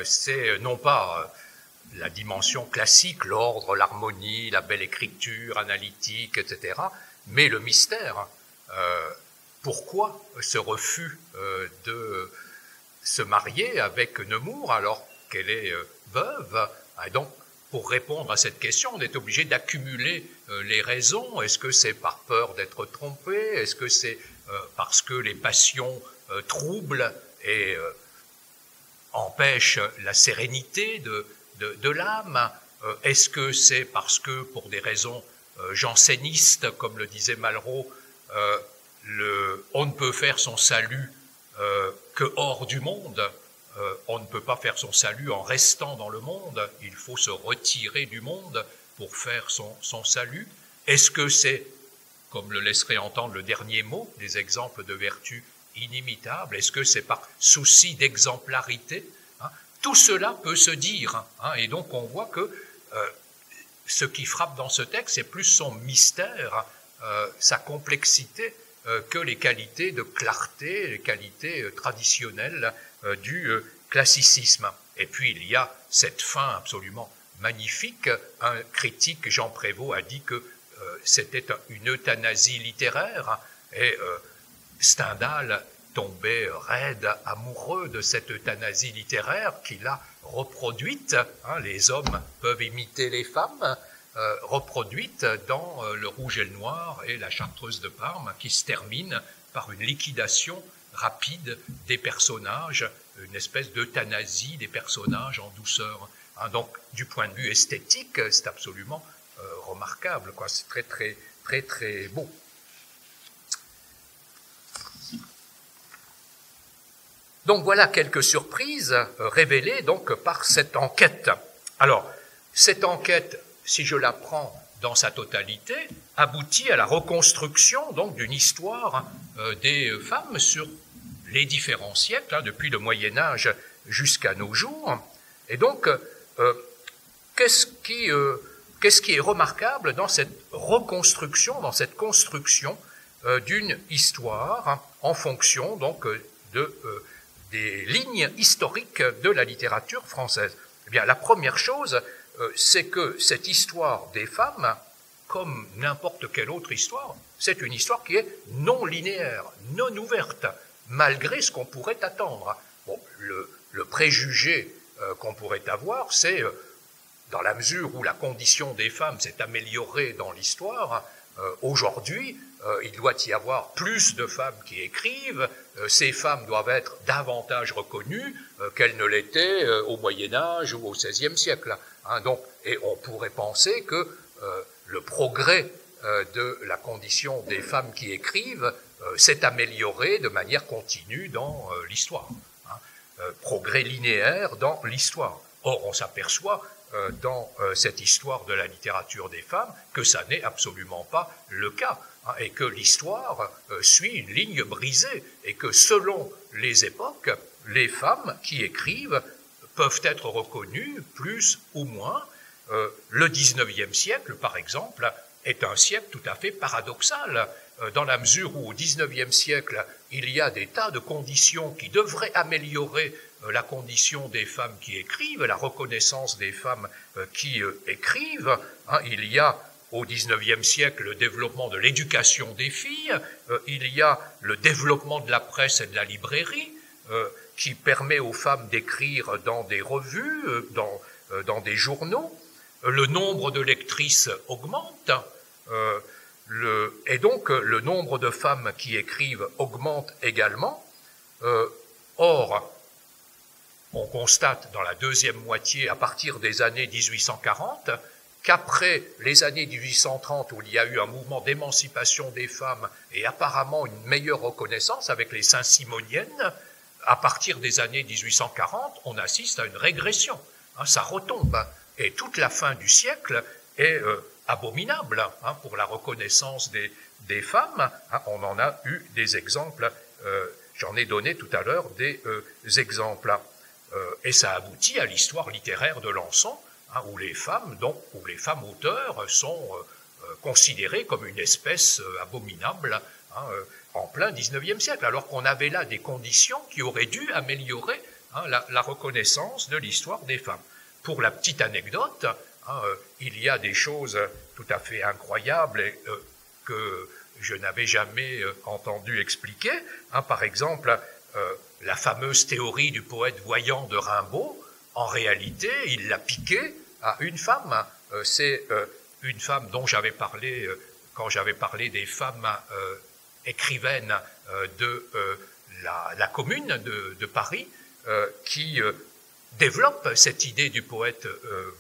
A: c'est non pas la dimension classique, l'ordre, l'harmonie, la belle écriture analytique, etc., mais le mystère. pourquoi ce refus de se marier avec Nemours alors qu'elle est veuve? Et donc, pour répondre à cette question, on est obligé d'accumuler les raisons. Est-ce que c'est par peur d'être trompé? Est-ce que c'est parce que les passions troublent et empêchent la sérénité de l'âme? Est-ce que c'est parce que, pour des raisons jansénistes, comme le disait Malraux, on ne peut faire son salut que hors du monde? On ne peut pas faire son salut en restant dans le monde, il faut se retirer du monde pour faire son salut. Est-ce que c'est, comme le laisserait entendre le dernier mot, des exemples de vertu inimitables? Est-ce que c'est par souci d'exemplarité? Tout cela peut se dire, et donc on voit que ce qui frappe dans ce texte, c'est plus son mystère, sa complexité, que les qualités de clarté, les qualités traditionnelles du classicisme. Et puis il y a cette fin absolument magnifique. Un critique, Jean Prévost, a dit que c'était une euthanasie littéraire, et Stendhal tombait raide, amoureux de cette euthanasie littéraire qu'il a reproduite. Les hommes peuvent imiter les femmes, reproduite dans Le Rouge et le Noir et La Chartreuse de Parme, qui se termine par une liquidation rapide des personnages, une espèce d'euthanasie des personnages en douceur. Donc, du point de vue esthétique, c'est absolument remarquable, quoi. C'est très, très, très, très beau. Donc, voilà quelques surprises révélées donc par cette enquête. Alors, cette enquête, si je la prends dans sa totalité, aboutit à la reconstruction donc d'une histoire des femmes sur les différents siècles, depuis le Moyen-Âge jusqu'à nos jours. Et donc, qu'est-ce qui est remarquable dans cette reconstruction, dans cette construction d'une histoire en fonction donc des lignes historiques de la littérature française? Eh bien, la première chose, c'est que cette histoire des femmes, comme n'importe quelle autre histoire, c'est une histoire qui est non linéaire, non ouverte, malgré ce qu'on pourrait attendre. Bon, le préjugé qu'on pourrait avoir, c'est, dans la mesure où la condition des femmes s'est améliorée dans l'histoire, aujourd'hui, il doit y avoir plus de femmes qui écrivent, ces femmes doivent être davantage reconnues qu'elles ne l'étaient au Moyen-Âge ou au XVIe siècle. Donc, et on pourrait penser que le progrès de la condition des femmes qui écrivent s'est amélioré de manière continue dans l'histoire. Progrès linéaire dans l'histoire. Or, on s'aperçoit dans cette histoire de la littérature des femmes que ça n'est absolument pas le cas, et que l'histoire suit une ligne brisée, et que selon les époques, les femmes qui écrivent peuvent être reconnues plus ou moins. Le XIXe siècle, par exemple, est un siècle tout à fait paradoxal, dans la mesure où au XIXe siècle, il y a des tas de conditions qui devraient améliorer la condition des femmes qui écrivent, la reconnaissance des femmes qui écrivent. Il y a au XIXe siècle le développement de l'éducation des filles, il y a le développement de la presse et de la librairie, qui permet aux femmes d'écrire dans des revues, dans des journaux. Le nombre de lectrices augmente, et donc le nombre de femmes qui écrivent augmente également. Or, on constate dans la deuxième moitié, à partir des années 1840, qu'après les années 1830, où il y a eu un mouvement d'émancipation des femmes et apparemment une meilleure reconnaissance avec les Saint-Simoniennes, à partir des années 1840, on assiste à une régression. Ça retombe. Et toute la fin du siècle est abominable pour la reconnaissance des femmes. On en a eu des exemples, j'en ai donné tout à l'heure des exemples. Et ça aboutit à l'histoire littéraire de Lançon, où les femmes auteurs sont considérées comme une espèce abominable en plein XIXe siècle, alors qu'on avait là des conditions qui auraient dû améliorer la reconnaissance de l'histoire des femmes. Pour la petite anecdote, il y a des choses tout à fait incroyables que je n'avais jamais entendu expliquer. Par exemple, la fameuse théorie du poète voyant de Rimbaud, en réalité, il l'a piquée à une femme. C'est une femme dont j'avais parlé quand j'avais parlé des femmes écrivaines de la commune de Paris, qui développe cette idée du poète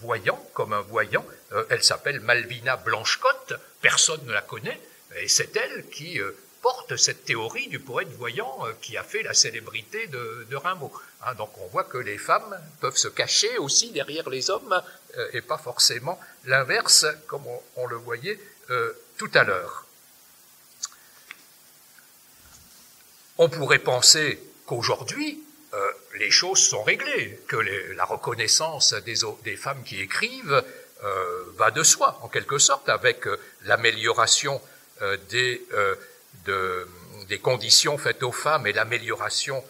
A: voyant, comme un voyant. Elle s'appelle Malvina Blanchecotte, personne ne la connaît, et c'est elle qui porte cette théorie du poète voyant qui a fait la célébrité de Rimbaud. Donc on voit que les femmes peuvent se cacher aussi derrière les hommes, et pas forcément l'inverse, comme on le voyait tout à l'heure. On pourrait penser qu'aujourd'hui, les choses sont réglées, que la reconnaissance des femmes qui écrivent va de soi, en quelque sorte, avec l'amélioration des conditions faites aux femmes et l'amélioration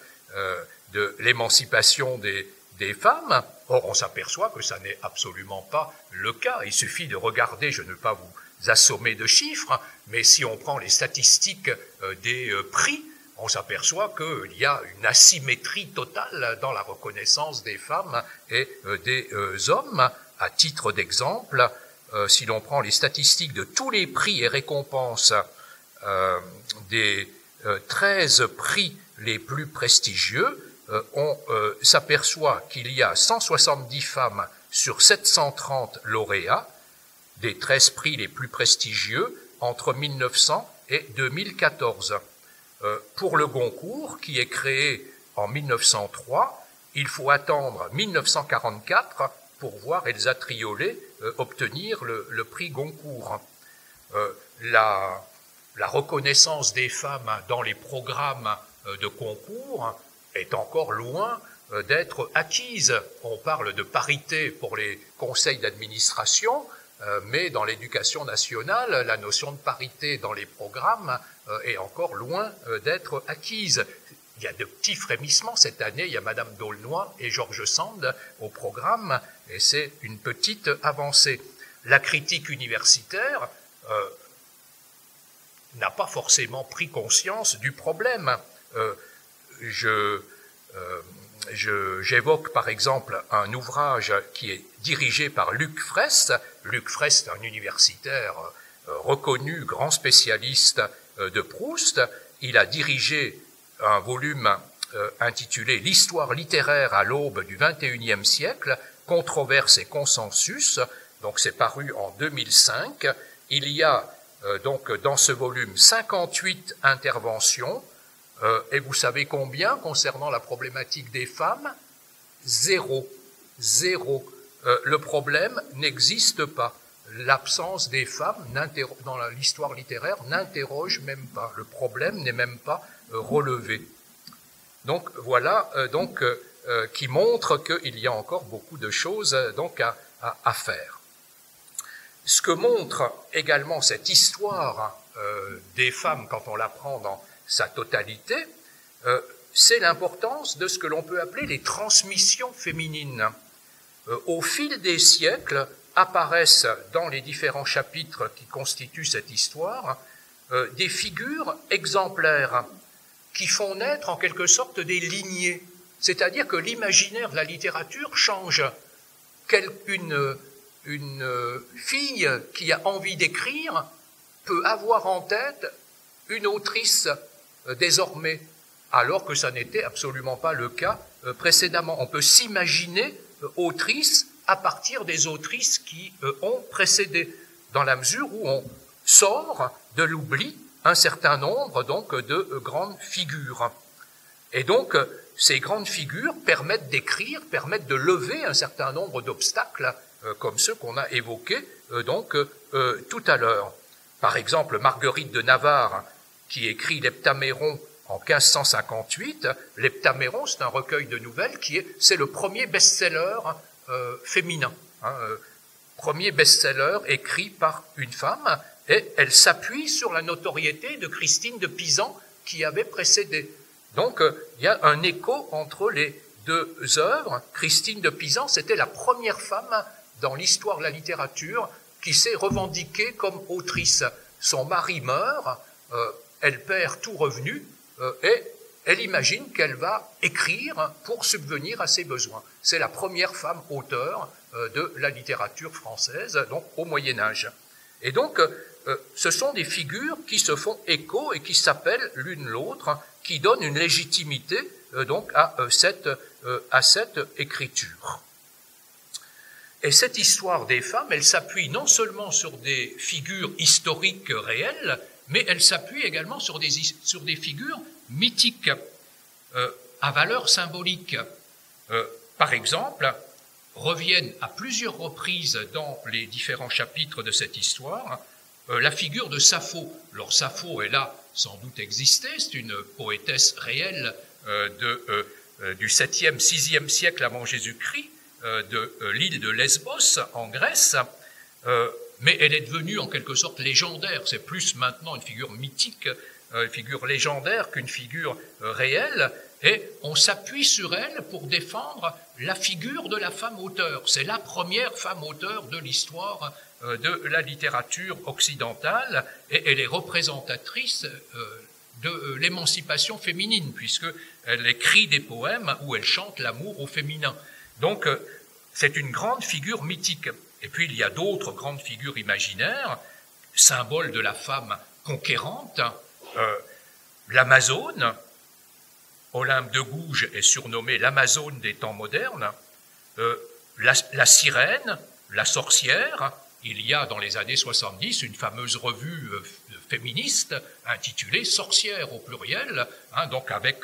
A: de l'émancipation des femmes. Or, on s'aperçoit que ça n'est absolument pas le cas. Il suffit de regarder, je ne vais pas vous assommer de chiffres, mais si on prend les statistiques des prix, on s'aperçoit qu'il y a une asymétrie totale dans la reconnaissance des femmes et des hommes. À titre d'exemple, si l'on prend les statistiques de tous les prix et récompenses des 13 prix les plus prestigieux, on s'aperçoit qu'il y a 170 femmes sur 730 lauréats des 13 prix les plus prestigieux entre 1900 et 2014. Pour le Goncourt, qui est créé en 1903, il faut attendre 1944 pour voir Elsa Triolet obtenir le prix Goncourt. La reconnaissance des femmes dans les programmes de concours est encore loin d'être acquise. On parle de parité pour les conseils d'administration, mais dans l'éducation nationale, la notion de parité dans les programmes est encore loin d'être acquise. Il y a de petits frémissements cette année, il y a Madame d'Aulnoy et Georges Sand au programme, et c'est une petite avancée. La critique universitaire n'a pas forcément pris conscience du problème. J'évoque par exemple un ouvrage qui est dirigé par Luc Fraisse. Luc Fraisse est un universitaire reconnu, grand spécialiste de Proust. Il a dirigé un volume intitulé « L'histoire littéraire à l'aube du XXIe siècle, controverse et consensus ». Donc c'est paru en 2005. Il y a donc dans ce volume 58 interventions. Et vous savez combien concernant la problématique des femmes? Zéro. Le problème n'existe pas. L'absence des femmes dans l'histoire littéraire n'interroge même pas. Le problème n'est même pas relevé. Donc voilà qui montre qu'il y a encore beaucoup de choses donc à faire. Ce que montre également cette histoire des femmes quand on la prend dans sa totalité, c'est l'importance de ce que l'on peut appeler les transmissions féminines. Au fil des siècles, apparaissent dans les différents chapitres qui constituent cette histoire des figures exemplaires qui font naître en quelque sorte des lignées, c'est-à-dire que l'imaginaire de la littérature change. Une fille qui a envie d'écrire peut avoir en tête une autrice désormais, alors que ça n'était absolument pas le cas précédemment. On peut s'imaginer autrice à partir des autrices qui ont précédé, dans la mesure où on sort de l'oubli un certain nombre donc de grandes figures. Et donc ces grandes figures permettent d'écrire, permettent de lever un certain nombre d'obstacles comme ceux qu'on a évoqués tout à l'heure. Par exemple, Marguerite de Navarre, qui écrit l'Heptaméron en 1558. L'Heptaméron, c'est un recueil de nouvelles c'est le premier best-seller féminin, premier best-seller écrit par une femme, et elle s'appuie sur la notoriété de Christine de Pisan qui avait précédé. Donc il y a un écho entre les deux œuvres. Christine de Pisan, c'était la première femme dans l'histoire de la littérature qui s'est revendiquée comme autrice. Son mari meurt, elle perd tout revenu et elle imagine qu'elle va écrire pour subvenir à ses besoins. C'est la première femme auteure de la littérature française, donc au Moyen-Âge. Et donc, ce sont des figures qui se font écho et qui s'appellent l'une l'autre, qui donnent une légitimité donc à cette écriture. Et cette histoire des femmes, elle s'appuie non seulement sur des figures historiques réelles, mais elle s'appuie également sur des figures mythiques, à valeur symbolique. Par exemple, reviennent à plusieurs reprises dans les différents chapitres de cette histoire la figure de Sappho. Alors Sappho est là, sans doute existé, c'est une poétesse réelle du 7e, 6e siècle avant Jésus-Christ, de l'île de Lesbos en Grèce, mais elle est devenue en quelque sorte légendaire. C'est plus maintenant une figure mythique, une figure légendaire qu'une figure réelle, et on s'appuie sur elle pour défendre la figure de la femme auteure. C'est la première femme auteure de l'histoire de la littérature occidentale, et elle est représentatrice de l'émancipation féminine, puisqu'elle écrit des poèmes où elle chante l'amour au féminin. Donc, c'est une grande figure mythique. Et puis, il y a d'autres grandes figures imaginaires, symboles de la femme conquérante. L'Amazone, Olympe de Gouges est surnommée l'Amazone des temps modernes. La sirène, la sorcière. Il y a dans les années 70 une fameuse revue féministe intitulée « Sorcière » au pluriel, donc avec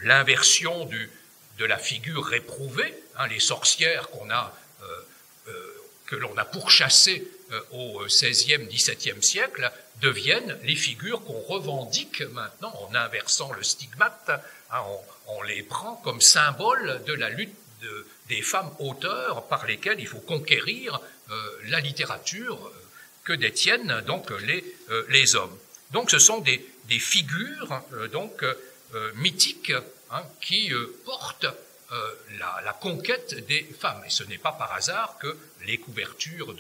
A: l'inversion de la figure réprouvée, les sorcières que l'on a pourchassées au XVIe, XVIIe siècle, deviennent les figures qu'on revendique maintenant en inversant le stigmate. On les prend comme symbole de la lutte des femmes auteurs par lesquelles il faut conquérir la littérature que détiennent donc les hommes. Donc ce sont des figures mythiques qui portent la conquête des femmes. Et ce n'est pas par hasard que les couvertures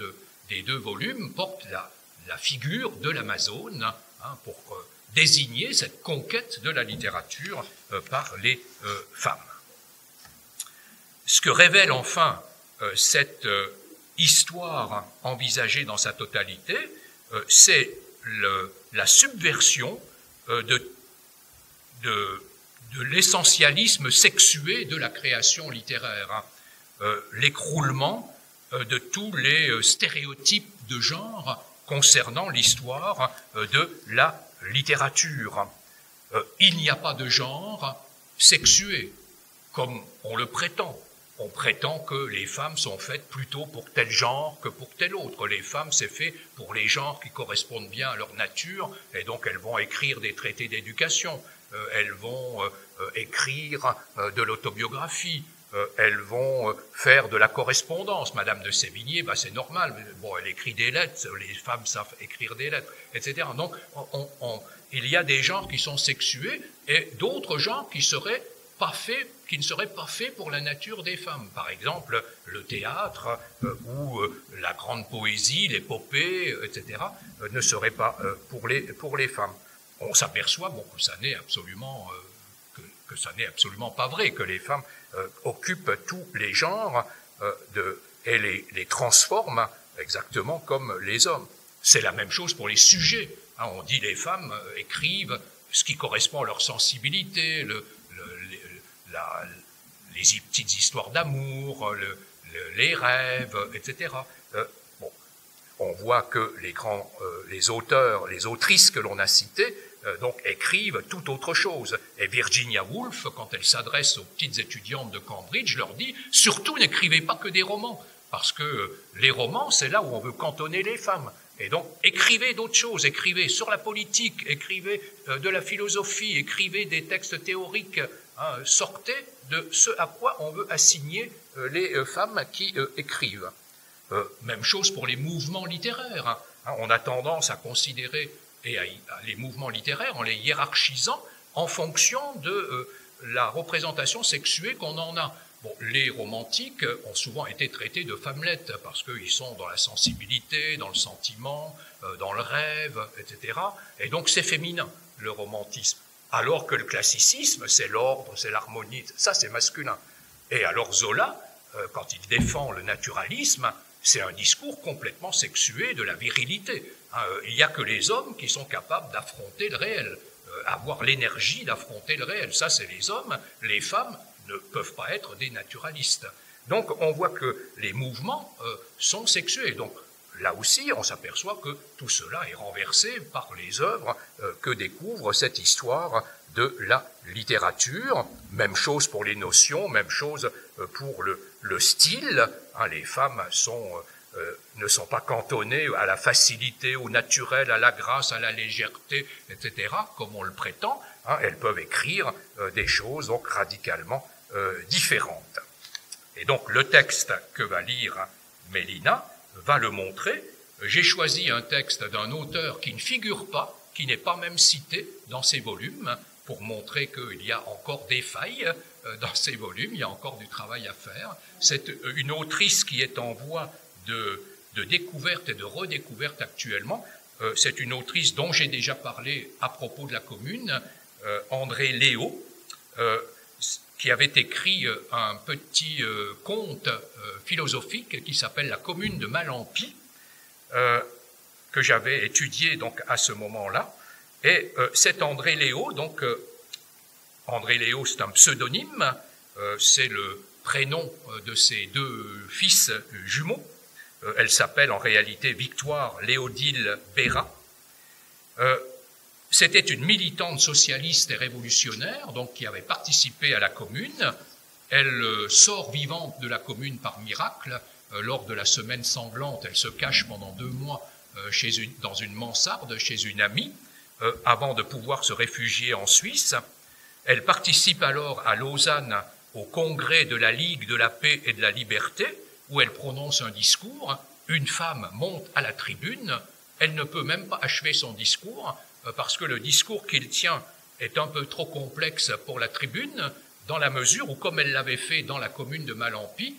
A: des deux volumes portent la figure de l'Amazone pour désigner cette conquête de la littérature par les femmes. Ce que révèle enfin cette histoire envisagée dans sa totalité, c'est la subversion de l'essentialisme sexué de la création littéraire, l'écroulement de tous les stéréotypes de genre concernant l'histoire de la littérature. Il n'y a pas de genre sexué, comme on le prétend. On prétend que les femmes sont faites plutôt pour tel genre que pour tel autre. Les femmes, c'est fait pour les genres qui correspondent bien à leur nature, et donc elles vont écrire des traités d'éducation, elles vont écrire de l'autobiographie, elles vont faire de la correspondance. Madame de Sévigné, c'est normal, bon, elle écrit des lettres, les femmes savent écrire des lettres, etc. Donc, il y a des genres qui sont sexués et d'autres genres qui ne seraient pas faits pour la nature des femmes. Par exemple, le théâtre ou la grande poésie, l'épopée, etc., ne seraient pas pour les femmes. On s'aperçoit que ça n'est absolument pas vrai, que les femmes occupent tous les genres et les transforment exactement comme les hommes. C'est la même chose pour les sujets. On dit les femmes écrivent ce qui correspond à leur sensibilité, les petites histoires d'amour, les rêves, etc. On voit que les auteurs, les autrices que l'on a citées, donc écrivent tout autre chose. Et Virginia Woolf, quand elle s'adresse aux petites étudiantes de Cambridge, leur dit « Surtout n'écrivez pas que des romans, parce que les romans, c'est là où on veut cantonner les femmes. Et donc, écrivez d'autres choses, écrivez sur la politique, écrivez de la philosophie, écrivez des textes théoriques, sortez de ce à quoi on veut assigner les femmes qui écrivent. » Même chose pour les mouvements littéraires. On a tendance à considérer les mouvements littéraires en les hiérarchisant en fonction de la représentation sexuée qu'on en a. Bon, les romantiques ont souvent été traités de femmelettes parce qu'ils sont dans la sensibilité, dans le sentiment, dans le rêve, etc. Et donc c'est féminin, le romantisme. Alors que le classicisme, c'est l'ordre, c'est l'harmonie, ça c'est masculin. Et alors Zola, quand il défend le naturalisme, c'est un discours complètement sexué de la virilité. Il n'y a que les hommes qui sont capables d'affronter le réel, avoir l'énergie d'affronter le réel. Ça c'est les hommes, les femmes ne peuvent pas être des naturalistes. Donc on voit que les mouvements sont sexués. Donc là aussi, on s'aperçoit que tout cela est renversé par les œuvres que découvre cette histoire de la littérature. Même chose pour les notions, même chose pour le style. Les femmes ne sont pas cantonnées à la facilité, au naturel, à la grâce, à la légèreté, etc., comme on le prétend. Elles peuvent écrire des choses donc radicalement différentes. Et donc le texte que va lire Mélina va le montrer. J'ai choisi un texte d'un auteur qui ne figure pas, qui n'est pas même cité dans ces volumes, pour montrer qu'il y a encore des failles dans ces volumes, il y a encore du travail à faire. C'est une autrice qui est en voie de découverte et de redécouverte actuellement. C'est une autrice dont j'ai déjà parlé à propos de la Commune, André Léo, qui avait écrit un petit conte philosophique qui s'appelle La Commune de Malempie, que j'avais étudié donc à ce moment-là. Et cet André Léo, donc André Léo, c'est un pseudonyme, c'est le prénom de ses deux fils jumeaux. Elle s'appelle en réalité Victoire Léodile Béra. C'était une militante socialiste et révolutionnaire, donc qui avait participé à la Commune. Elle sort vivante de la Commune par miracle. Lors de la semaine sanglante, elle se cache pendant 2 mois dans une mansarde chez une amie, avant de pouvoir se réfugier en Suisse. Elle participe alors à Lausanne au congrès de la Ligue de la paix et de la liberté, où elle prononce un discours. Une femme monte à la tribune, elle ne peut même pas achever son discours, parce que le discours qu'il tient est un peu trop complexe pour la tribune, dans la mesure où, comme elle l'avait fait dans la Commune de Malempie,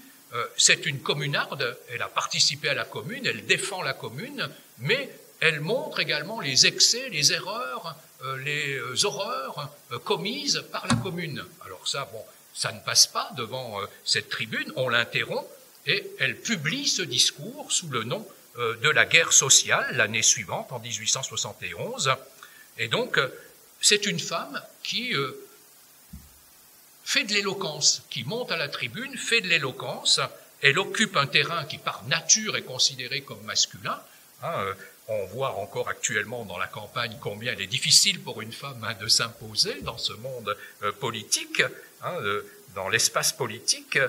A: c'est une communarde, elle a participé à la Commune, elle défend la Commune, mais elle montre également les excès, les erreurs, les horreurs commises par la Commune. Alors ça, bon, ça ne passe pas devant cette tribune, on l'interrompt, et elle publie ce discours sous le nom de la guerre sociale, l'année suivante, en 1871. Et donc, c'est une femme qui fait de l'éloquence, qui monte à la tribune, fait de l'éloquence. Elle occupe un terrain qui, par nature, est considéré comme masculin. On voit encore actuellement dans la campagne combien il est difficile pour une femme de s'imposer dans ce monde politique, dans l'espace politique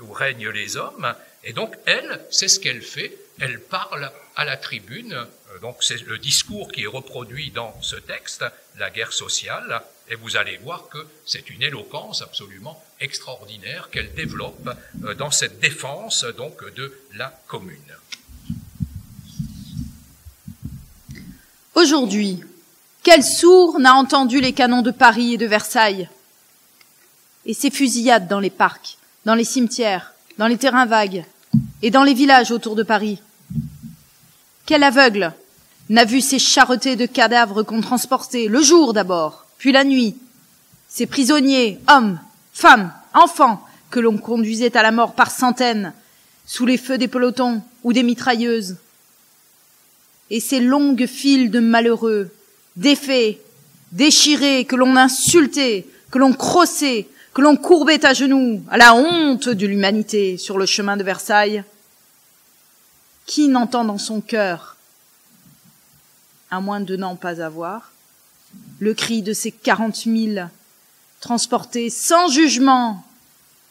A: où règnent les hommes. Et donc, elle, c'est ce qu'elle fait. Elle parle à la tribune. Donc, c'est le discours qui est reproduit dans ce texte, la guerre sociale. Et vous allez voir que c'est une éloquence absolument extraordinaire qu'elle développe dans cette défense donc de la Commune.
B: Aujourd'hui, quel sourd n'a entendu les canons de Paris et de Versailles et ces fusillades dans les parcs, dans les cimetières, dans les terrains vagues et dans les villages autour de Paris? Quel aveugle n'a vu ces charretées de cadavres qu'on transportait le jour d'abord, puis la nuit, ces prisonniers, hommes, femmes, enfants, que l'on conduisait à la mort par centaines, sous les feux des pelotons ou des mitrailleuses, et ces longues files de malheureux, défaits, déchirés, que l'on insultait, que l'on crossait, que l'on courbait à genoux, à la honte de l'humanité sur le chemin de Versailles? Qui n'entend dans son cœur, à moins de n'en pas avoir, le cri de ces 40 000 transportés sans jugement,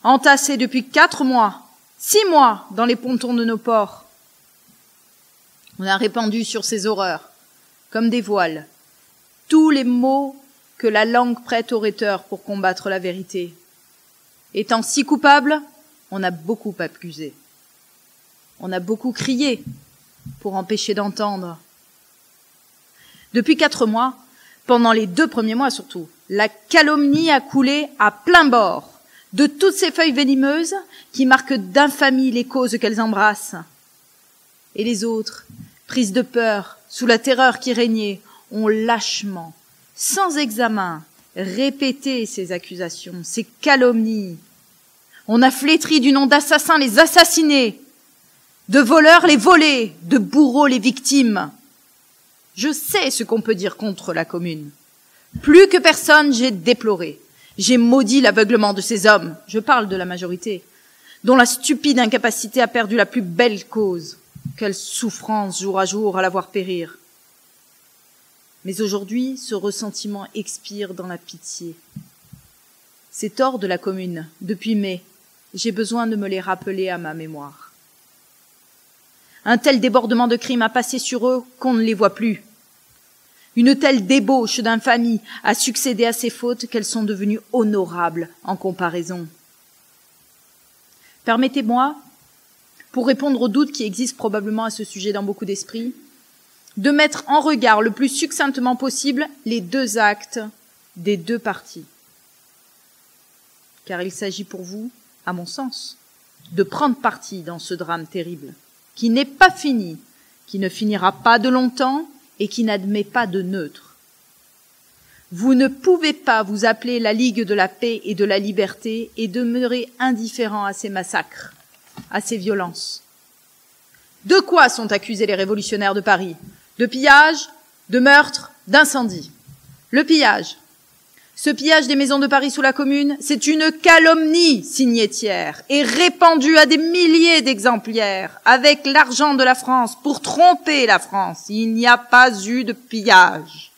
B: entassés depuis 4 mois, 6 mois dans les pontons de nos ports? On a répandu sur ces horreurs, comme des voiles, tous les mots que la langue prête au rhéteur pour combattre la vérité. Étant si coupable, on a beaucoup accusé. On a beaucoup crié pour empêcher d'entendre. Depuis 4 mois, pendant les 2 premiers mois surtout, la calomnie a coulé à plein bord. de toutes ces feuilles venimeuses qui marquent d'infamie les causes qu'elles embrassent. Et les autres, prises de peur, sous la terreur qui régnait, ont lâchement, sans examen, répété ces accusations, ces calomnies. On a flétri du nom d'assassins les assassinés, de voleurs les volés, de bourreaux les victimes. Je sais ce qu'on peut dire contre la commune. Plus que personne, j'ai déploré. J'ai maudit l'aveuglement de ces hommes, je parle de la majorité, dont la stupide incapacité a perdu la plus belle cause. Quelle souffrance jour à jour à la voir périr. Mais aujourd'hui, ce ressentiment expire dans la pitié. Ces torts de la commune, depuis mai, j'ai besoin de me les rappeler à ma mémoire. Un tel débordement de crimes a passé sur eux qu'on ne les voit plus. Une telle débauche d'infamie a succédé à ces fautes qu'elles sont devenues honorables en comparaison. Permettez-moi, pour répondre aux doutes qui existent probablement à ce sujet dans beaucoup d'esprits, de mettre en regard le plus succinctement possible les deux actes des deux parties. Car il s'agit pour vous, à mon sens, de prendre parti dans ce drame terrible, qui n'est pas fini, qui ne finira pas de longtemps et qui n'admet pas de neutre. Vous ne pouvez pas vous appeler la Ligue de la paix et de la liberté et demeurer indifférent à ces massacres, à ces violences. De quoi sont accusés les révolutionnaires de Paris ? De pillage, de meurtre, d'incendie. Le pillage. Ce pillage des maisons de Paris sous la Commune, c'est une calomnie signée Thiers et répandue à des milliers d'exemplaires avec l'argent de la France pour tromper la France. Il n'y a pas eu de pillage.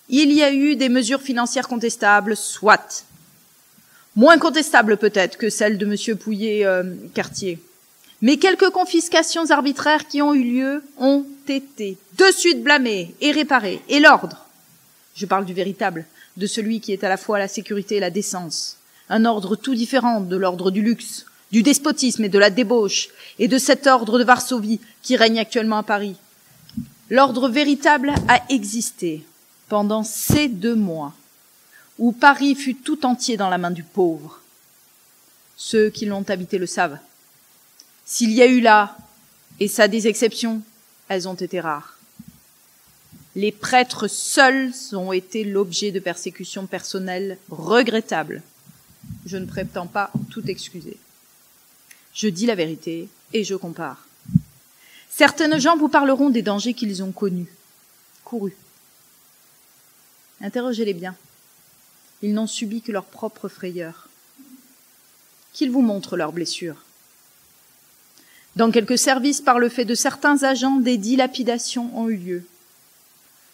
B: Il y a eu des mesures financières contestables, soit. Moins contestables peut-être que celles de M. Pouillet-Cartier. Mais quelques confiscations arbitraires qui ont eu lieu ont été de suite blâmées et réparées. Et l'ordre, je parle du véritable, de celui qui est à la fois la sécurité et la décence, un ordre tout différent de l'ordre du luxe, du despotisme et de la débauche, et de cet ordre de Varsovie qui règne actuellement à Paris. L'ordre véritable a existé pendant ces 2 mois, où Paris fut tout entier dans la main du pauvre. Ceux qui l'ont habité le savent. S'il y a eu là, et ça des exceptions, elles ont été rares. Les prêtres seuls ont été l'objet de persécutions personnelles regrettables. Je ne prétends pas tout excuser. Je dis la vérité et je compare. Certaines gens vous parleront des dangers qu'ils ont connus, courus. Interrogez-les bien. Ils n'ont subi que leur propre frayeur. Qu'ils vous montrent leurs blessures. Dans quelques services, par le fait de certains agents, des dilapidations ont eu lieu.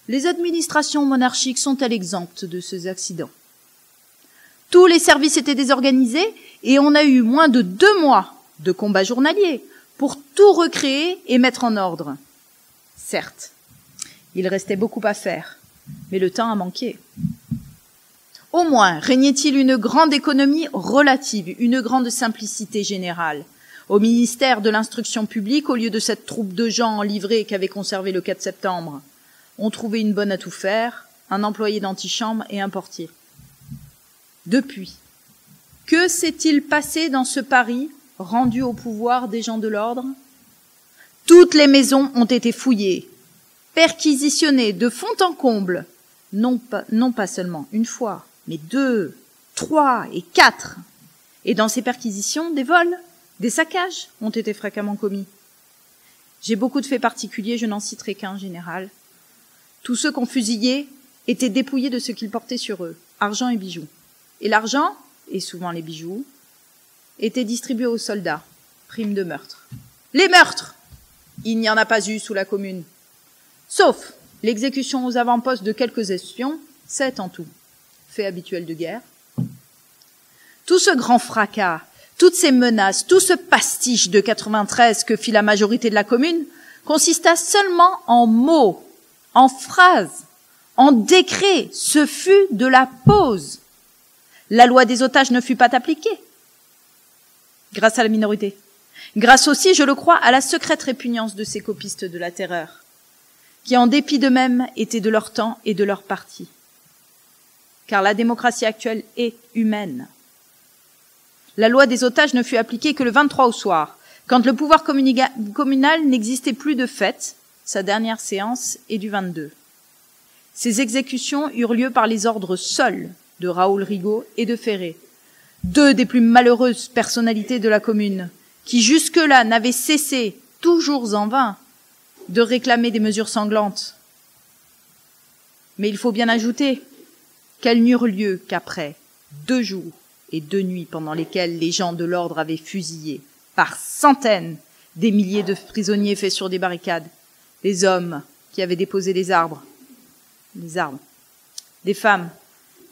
B: Les administrations monarchiques sont-elles exemptes de ces accidents? Tous les services étaient désorganisés et on a eu moins de 2 mois de combats journaliers pour tout recréer et mettre en ordre. Certes, il restait beaucoup à faire, mais le temps a manqué. Au moins, régnait-il une grande économie relative, une grande simplicité générale. Au ministère de l'Instruction publique, au lieu de cette troupe de gens en livrée qu'avait conservé le 4 septembre, on trouvait une bonne à tout faire, un employé d'antichambre et un portier. Depuis, que s'est-il passé dans ce Paris rendu au pouvoir des gens de l'ordre? Toutes les maisons ont été fouillées, perquisitionnées de fond en comble, non pas seulement une fois, mais 2, 3 et 4. Et dans ces perquisitions, des vols, des saccages ont été fréquemment commis. J'ai beaucoup de faits particuliers, je n'en citerai qu'un général. Tous ceux qu'on fusillait étaient dépouillés de ce qu'ils portaient sur eux, argent et bijoux. Et l'argent, et souvent les bijoux, étaient distribués aux soldats, prime de meurtre. Les meurtres! Il n'y en a pas eu sous la Commune. Sauf l'exécution aux avant-postes de quelques espions, 7 en tout. Fait habituel de guerre. Tout ce grand fracas, toutes ces menaces, tout ce pastiche de 93 que fit la majorité de la Commune consista seulement en mots, en phrases, en décrets. Ce fut de la pose. La loi des otages ne fut pas appliquée. Grâce à la minorité. Grâce aussi, je le crois, à la secrète répugnance de ces copistes de la terreur, qui en dépit d'eux-mêmes étaient de leur temps et de leur parti. Car la démocratie actuelle est humaine. La loi des otages ne fut appliquée que le 23 au soir, quand le pouvoir communal n'existait plus de fait. Sa dernière séance est du 22. Ces exécutions eurent lieu par les ordres seuls de Raoul Rigaud et de Ferré, deux des plus malheureuses personnalités de la commune, qui jusque-là n'avaient cessé, toujours en vain, de réclamer des mesures sanglantes. Mais il faut bien ajouter qu'elles n'eurent lieu qu'après 2 jours et 2 nuits pendant lesquels les gens de l'ordre avaient fusillé par centaines des milliers de prisonniers faits sur des barricades, des hommes qui avaient déposé des armes, des femmes,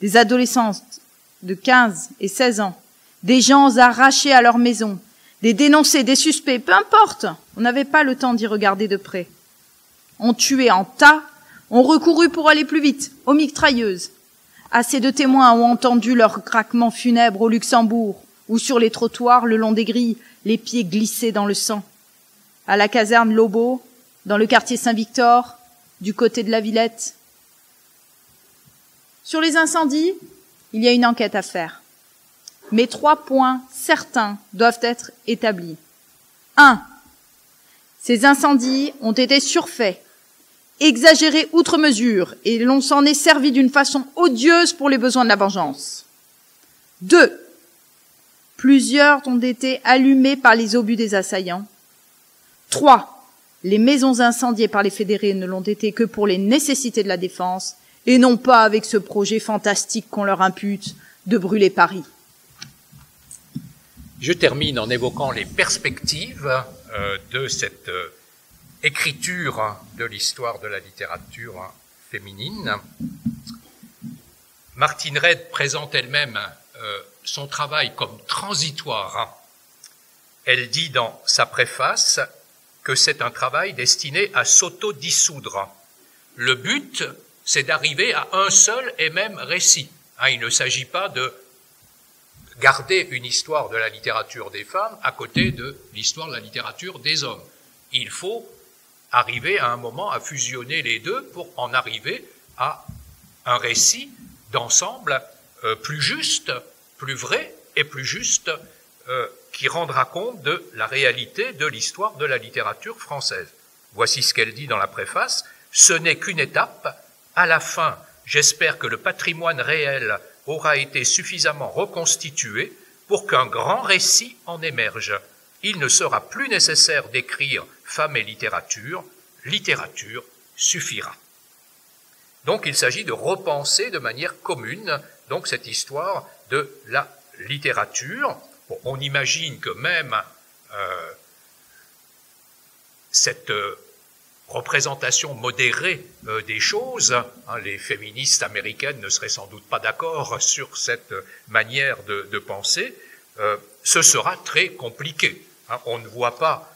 B: des adolescentes de 15 et 16 ans, des gens arrachés à leur maison, des dénoncés, des suspects, peu importe, on n'avait pas le temps d'y regarder de près. On tuait en tas, on recourut pour aller plus vite, aux mitrailleuses. Assez de témoins ont entendu leurs craquements funèbres au Luxembourg, ou sur les trottoirs, le long des grilles, les pieds glissés dans le sang. À la caserne Lobau, dans le quartier Saint-Victor, du côté de la Villette. Sur les incendies, il y a une enquête à faire. Mais 3 points certains doivent être établis. 1. Ces incendies ont été surfaits, exagérés outre mesure, et l'on s'en est servi d'une façon odieuse pour les besoins de la vengeance. 2. Plusieurs ont été allumés par les obus des assaillants. 3. Les maisons incendiées par les fédérés ne l'ont été que pour les nécessités de la défense, et non pas avec ce projet fantastique qu'on leur impute de brûler Paris.
A: Je termine en évoquant les perspectives de cette écriture de l'histoire de la littérature féminine. Martine Reid présente elle-même son travail comme transitoire. Elle dit dans sa préface que c'est un travail destiné à s'auto-dissoudre. Le but, c'est d'arriver à un seul et même récit. Il ne s'agit pas de garder une histoire de la littérature des femmes à côté de l'histoire de la littérature des hommes. Il faut arriver à un moment à fusionner les deux pour en arriver à un récit d'ensemble plus juste, plus vrai et plus juste, qui rendra compte de la réalité de l'histoire de la littérature française. Voici ce qu'elle dit dans la préface. « Ce n'est qu'une étape. À la fin, j'espère que le patrimoine réel aura été suffisamment reconstitué pour qu'un grand récit en émerge. Il ne sera plus nécessaire d'écrire femmes et littérature suffira. » Donc il s'agit de repenser de manière commune donc cette histoire de la littérature. Bon, on imagine que même cette représentation modérée des choses, les féministes américaines ne seraient sans doute pas d'accord sur cette manière de penser, ce sera très compliqué. On ne voit pas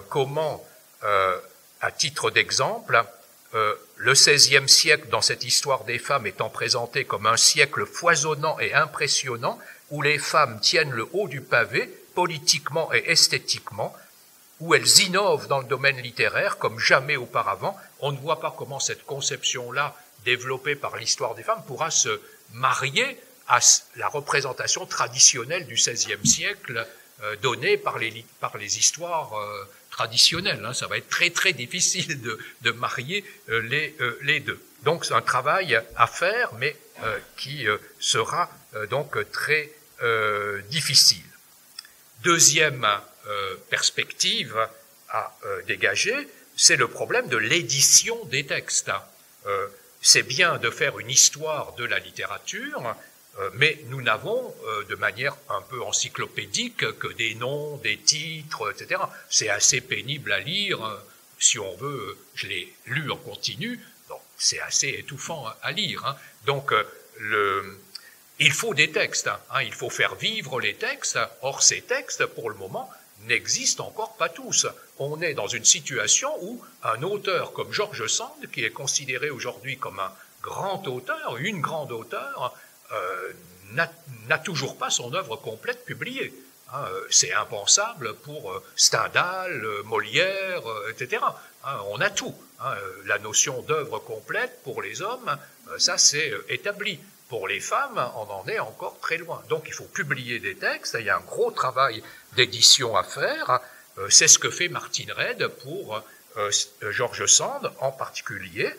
A: comment, à titre d'exemple, le XVIe siècle, dans cette histoire des femmes, étant présenté comme un siècle foisonnant et impressionnant, où les femmes tiennent le haut du pavé, politiquement et esthétiquement, où elles innovent dans le domaine littéraire comme jamais auparavant. On ne voit pas comment cette conception-là, développée par l'histoire des femmes, pourra se marier à la représentation traditionnelle du XVIe siècle donnée par les histoires traditionnelles. Ça va être très très difficile de marier les deux. Donc c'est un travail à faire, mais qui sera donc très difficile. Deuxième perspective à dégager, c'est le problème de l'édition des textes. C'est bien de faire une histoire de la littérature, mais nous n'avons de manière un peu encyclopédique que des noms, des titres, etc. C'est assez pénible à lire, si on veut, je l'ai lu en continu, donc c'est assez étouffant à lire. Donc il faut des textes, il faut faire vivre les textes. Or ces textes, pour le moment, n'existent encore pas tous. On est dans une situation où un auteur comme George Sand, qui est considéré aujourd'hui comme un grand auteur, une grande auteure, n'a toujours pas son œuvre complète publiée. C'est impensable pour Stendhal, Molière, etc. On a tout. La notion d'œuvre complète pour les hommes, ça c'est établi. Pour les femmes, on en est encore très loin. Donc il faut publier des textes, il y a un gros travail d'édition à faire. C'est ce que fait Martine Reid pour George Sand en particulier.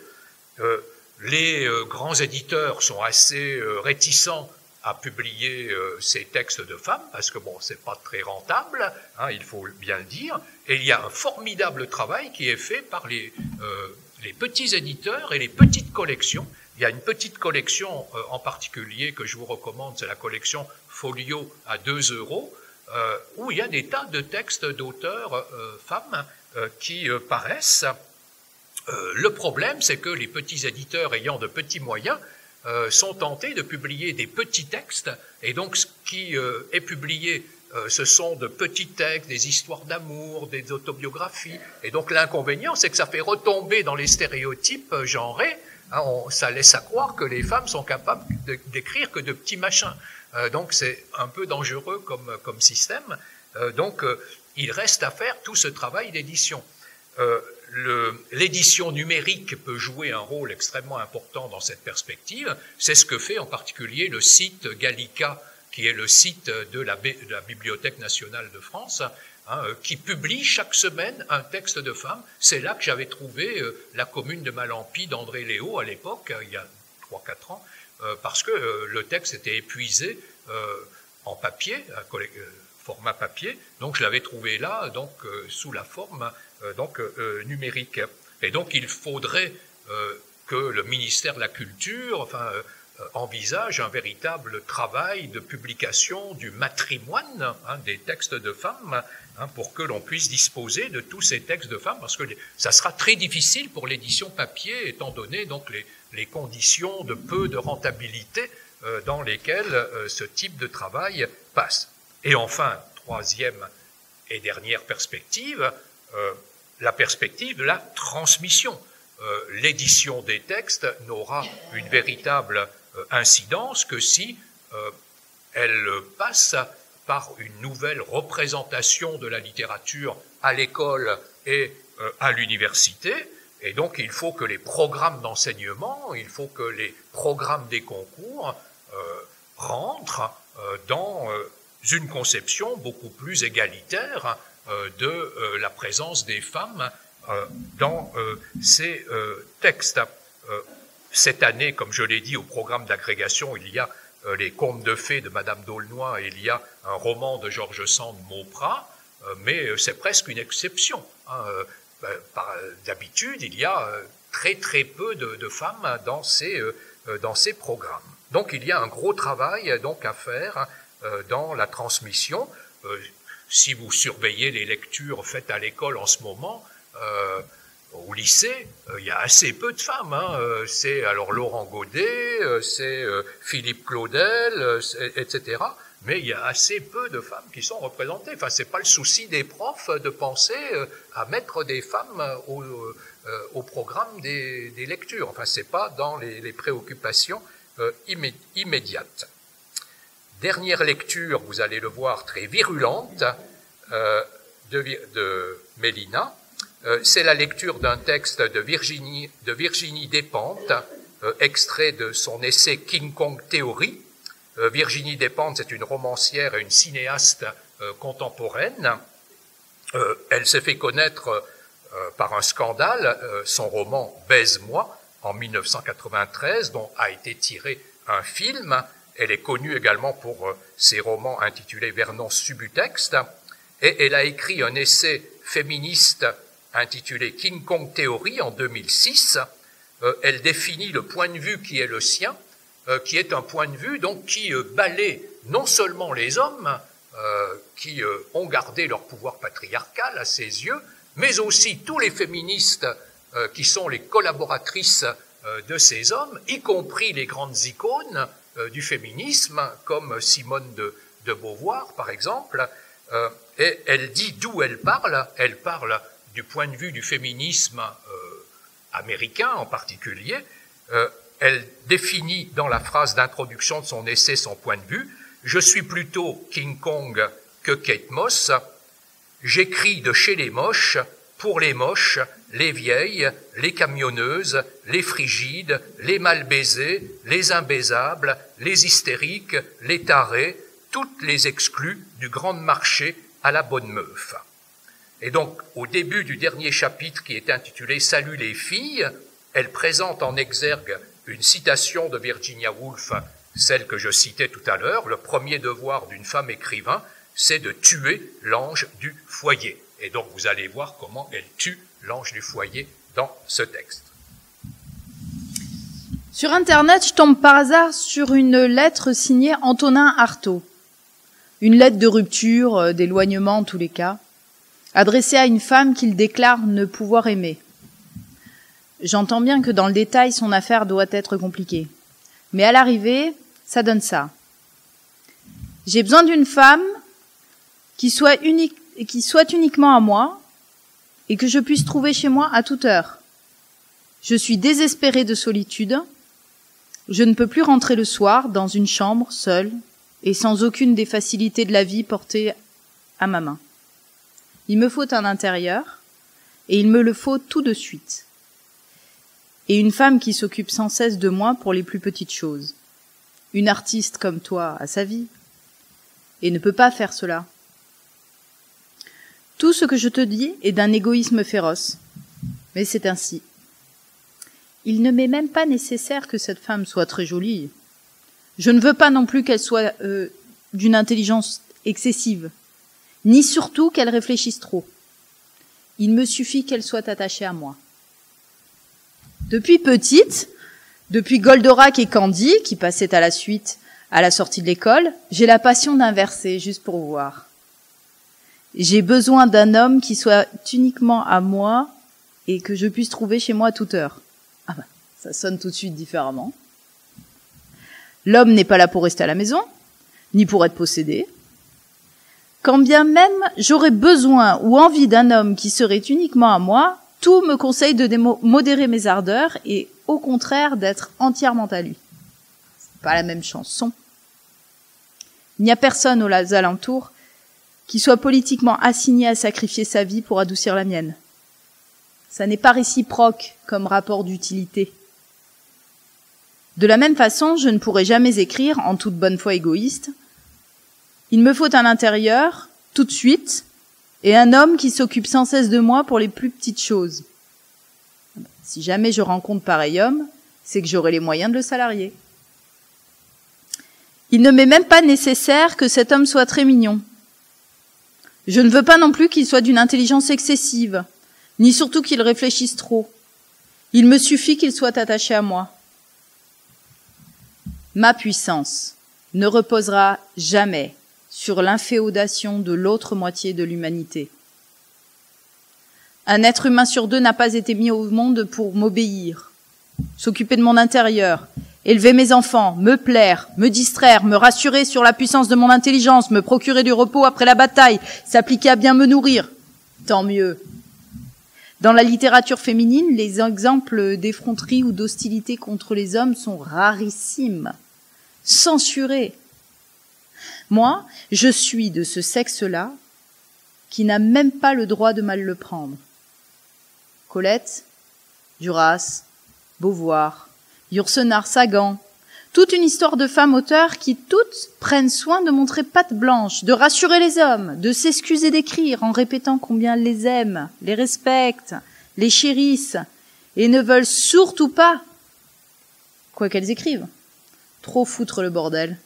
A: Les grands éditeurs sont assez réticents à publier ces textes de femmes, parce que bon, c'est pas très rentable, hein, il faut bien le dire, et il y a un formidable travail qui est fait par les petits éditeurs et les petites collections. Il y a une petite collection en particulier que je vous recommande, c'est la collection Folio à 2 €, où il y a des tas de textes d'auteurs femmes qui paraissent. Le problème, c'est que les petits éditeurs ayant de petits moyens sont tentés de publier des petits textes, et donc ce qui est publié, ce sont de petits textes, des histoires d'amour, des autobiographies, et donc l'inconvénient, c'est que ça fait retomber dans les stéréotypes genrés. Hein, ça laisse à croire que les femmes sont capables d'écrire que de petits machins. Donc c'est un peu dangereux comme système. Donc il reste à faire tout ce travail d'édition. L'édition numérique peut jouer un rôle extrêmement important dans cette perspective. C'est ce que fait en particulier le site Gallica, qui est le site de la Bibliothèque nationale de France, hein, qui publie chaque semaine un texte de femme. C'est là que j'avais trouvé La commune de Malampy d'André Léo à l'époque, il y a 3-4 ans, parce que le texte était épuisé en papier, format papier, donc je l'avais trouvé là, donc sous la forme numérique. Et donc il faudrait que le ministère de la Culture envisage un véritable travail de publication du matrimoine, hein, des textes de femmes, hein, pour que l'on puisse disposer de tous ces textes de femmes, parce que ça sera très difficile pour l'édition papier, étant donné donc les conditions de peu de rentabilité dans lesquelles ce type de travail passe. Et enfin, troisième et dernière perspective, la perspective de la transmission. L'édition des textes n'aura une véritable incidence que si elle passe par une nouvelle représentation de la littérature à l'école et à l'université. Et donc il faut que les programmes d'enseignement, il faut que les programmes des concours rentrent dans une conception beaucoup plus égalitaire de la présence des femmes dans ces textes. Cette année, comme je l'ai dit, au programme d'agrégation, il y a les Contes de fées de Madame d'Aulnoy et il y a un roman de George Sand, Mauprat, mais c'est presque une exception. D'habitude, il y a très très peu de femmes dans ces programmes. Donc il y a un gros travail donc à faire dans la transmission. Si vous surveillez les lectures faites à l'école en ce moment, au lycée, il y a assez peu de femmes. Hein. C'est alors Laurent Godet, c'est Philippe Claudel, etc. Mais il y a assez peu de femmes qui sont représentées. Enfin, c'est pas le souci des profs de penser à mettre des femmes au programme des lectures. Enfin, c'est pas dans les préoccupations immédiates. Dernière lecture, vous allez le voir, très virulente, de Mélina. C'est la lecture d'un texte de Virginie Despentes, extrait de son essai King Kong Theory. Virginie Despentes, c'est une romancière et une cinéaste contemporaine. Elle s'est fait connaître par un scandale, son roman « Baise-moi » en 1993, dont a été tiré un film. Elle est connue également pour ses romans intitulés Vernon Subutex, et elle a écrit un essai féministe intitulé King Kong Theory en 2006. Elle définit le point de vue qui est le sien, qui est un point de vue donc qui balaie non seulement les hommes qui ont gardé leur pouvoir patriarcal à ses yeux, mais aussi tous les féministes qui sont les collaboratrices de ces hommes, y compris les grandes icônes du féminisme, comme Simone de Beauvoir, par exemple. Et elle dit d'où elle parle du point de vue du féminisme américain en particulier. Elle définit dans la phrase d'introduction de son essai son point de vue. « Je suis plutôt King Kong que Kate Moss. J'écris de chez les moches pour les moches, les vieilles, les camionneuses, les frigides, les mal baisés, les imbaisables, les hystériques, les tarés, toutes les exclues du grand marché à la bonne meuf. Et donc, au début du dernier chapitre qui est intitulé « Salut les filles », elle présente en exergue une citation de Virginia Woolf, celle que je citais tout à l'heure. Le premier devoir d'une femme écrivain, c'est de tuer l'ange du foyer. Et donc, vous allez voir comment elle tue l'ange du foyer dans ce texte.
B: Sur Internet, je tombe par hasard sur une lettre signée Antonin Artaud. Une lettre de rupture, d'éloignement en tous les cas, adressée à une femme qu'il déclare ne pouvoir aimer. J'entends bien que dans le détail, son affaire doit être compliquée. Mais à l'arrivée, ça donne ça. J'ai besoin d'une femme qui soit uniquement à moi et que je puisse trouver chez moi à toute heure. Je suis désespérée de solitude. Je ne peux plus rentrer le soir dans une chambre seule et sans aucune des facilités de la vie portées à ma main. Il me faut un intérieur et il me le faut tout de suite. Et une femme qui s'occupe sans cesse de moi pour les plus petites choses. Une artiste comme toi a sa vie et ne peut pas faire cela. Tout ce que je te dis est d'un égoïsme féroce, mais c'est ainsi. Il ne m'est même pas nécessaire que cette femme soit très jolie. Je ne veux pas non plus qu'elle soit d'une intelligence excessive, ni surtout qu'elle réfléchisse trop. Il me suffit qu'elle soit attachée à moi. Depuis petite, depuis Goldorak et Candy, qui passaient à la suite à la sortie de l'école, j'ai la passion d'un verset, juste pour voir. J'ai besoin d'un homme qui soit uniquement à moi et que je puisse trouver chez moi à toute heure. Ah ben, ça sonne tout de suite différemment. L'homme n'est pas là pour rester à la maison, ni pour être possédé. Quand bien même j'aurais besoin ou envie d'un homme qui serait uniquement à moi, tout me conseille de modérer mes ardeurs et au contraire d'être entièrement à lui. C'est pas la même chanson. Il n'y a personne aux alentours qui soit politiquement assigné à sacrifier sa vie pour adoucir la mienne. Ça n'est pas réciproque comme rapport d'utilité. De la même façon, je ne pourrai jamais écrire, en toute bonne foi égoïste, « Il me faut un intérieur, tout de suite, et un homme qui s'occupe sans cesse de moi pour les plus petites choses. » Si jamais je rencontre pareil homme, c'est que j'aurai les moyens de le salarier. Il ne m'est même pas nécessaire que cet homme soit très mignon. Je ne veux pas non plus qu'il soit d'une intelligence excessive, ni surtout qu'il réfléchisse trop. Il me suffit qu'il soit attaché à moi. Ma puissance ne reposera jamais sur l'inféodation de l'autre moitié de l'humanité. Un être humain sur deux n'a pas été mis au monde pour m'obéir, s'occuper de mon intérieur, élever mes enfants, me plaire, me distraire, me rassurer sur la puissance de mon intelligence, me procurer du repos après la bataille, s'appliquer à bien me nourrir. Tant mieux. Dans la littérature féminine, les exemples d'effronterie ou d'hostilité contre les hommes sont rarissimes, censurés. Moi, je suis de ce sexe-là qui n'a même pas le droit de mal le prendre. Colette, Duras, Beauvoir, Yourcenar, Sagan, toute une histoire de femmes auteurs qui toutes prennent soin de montrer patte blanche, de rassurer les hommes, de s'excuser d'écrire en répétant combien elles les aiment, les respectent, les chérissent et ne veulent surtout pas, quoi qu'elles écrivent, trop foutre le bordel.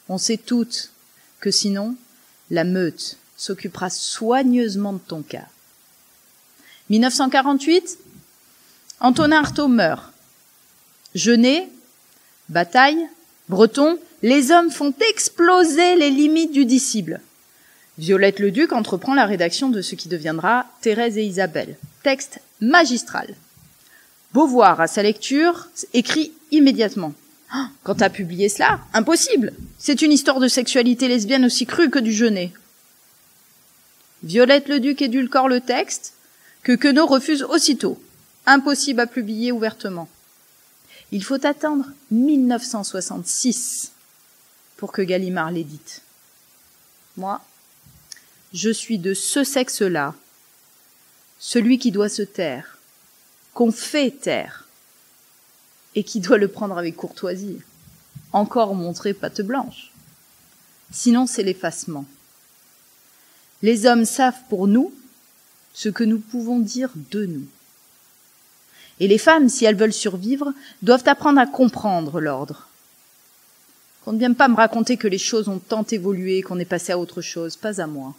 B: On sait toutes que sinon, la meute s'occupera soigneusement de ton cas. 1948, Antonin Artaud meurt. Jeunet, Bataille, Breton, les hommes font exploser les limites du disciple. Violette Leduc entreprend la rédaction de ce qui deviendra Thérèse et Isabelle. Texte magistral. Beauvoir, à sa lecture, écrit immédiatement. Quant à publier cela, impossible. C'est une histoire de sexualité lesbienne aussi crue que du Jeunet. Violette Leduc édulcore le texte, que Queneau refuse aussitôt. Impossible à publier ouvertement. Il faut attendre 1966 pour que Gallimard l'édite. Moi, je suis de ce sexe-là celui qui doit se taire, qu'on fait taire, et qui doit le prendre avec courtoisie, encore montrer patte blanche. Sinon, c'est l'effacement. Les hommes savent pour nous ce que nous pouvons dire de nous. Et les femmes, si elles veulent survivre, doivent apprendre à comprendre l'ordre. Qu'on ne vienne pas me raconter que les choses ont tant évolué, qu'on est passé à autre chose, pas à moi.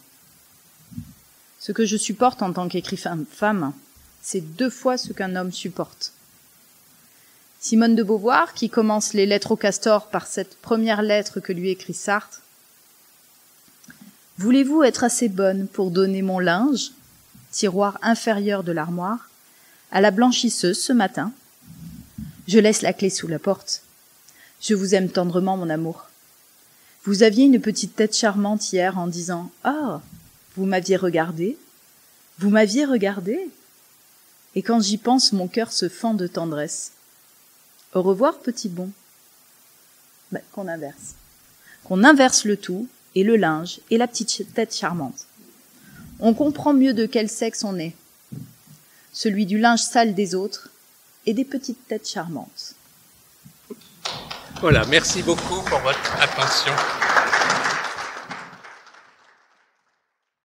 B: Ce que je supporte en tant qu'écrivain femme, c'est 2 fois ce qu'un homme supporte. Simone de Beauvoir, qui commence les lettres au castor par cette première lettre que lui écrit Sartre. « Voulez-vous être assez bonne pour donner mon linge, tiroir inférieur de l'armoire, à la blanchisseuse ce matin? Je laisse la clé sous la porte. Je vous aime tendrement, mon amour. Vous aviez une petite tête charmante hier en disant « Ah, vous m'aviez regardé, vous m'aviez regardé ?» Et quand j'y pense, mon cœur se fend de tendresse. Au revoir, petit bon. Ben, qu'on inverse. Qu'on inverse le tout, et le linge, et la petite tête charmante. On comprend mieux de quel sexe on est. Celui du linge sale des autres et des petites têtes charmantes.
A: Voilà, merci beaucoup pour votre attention.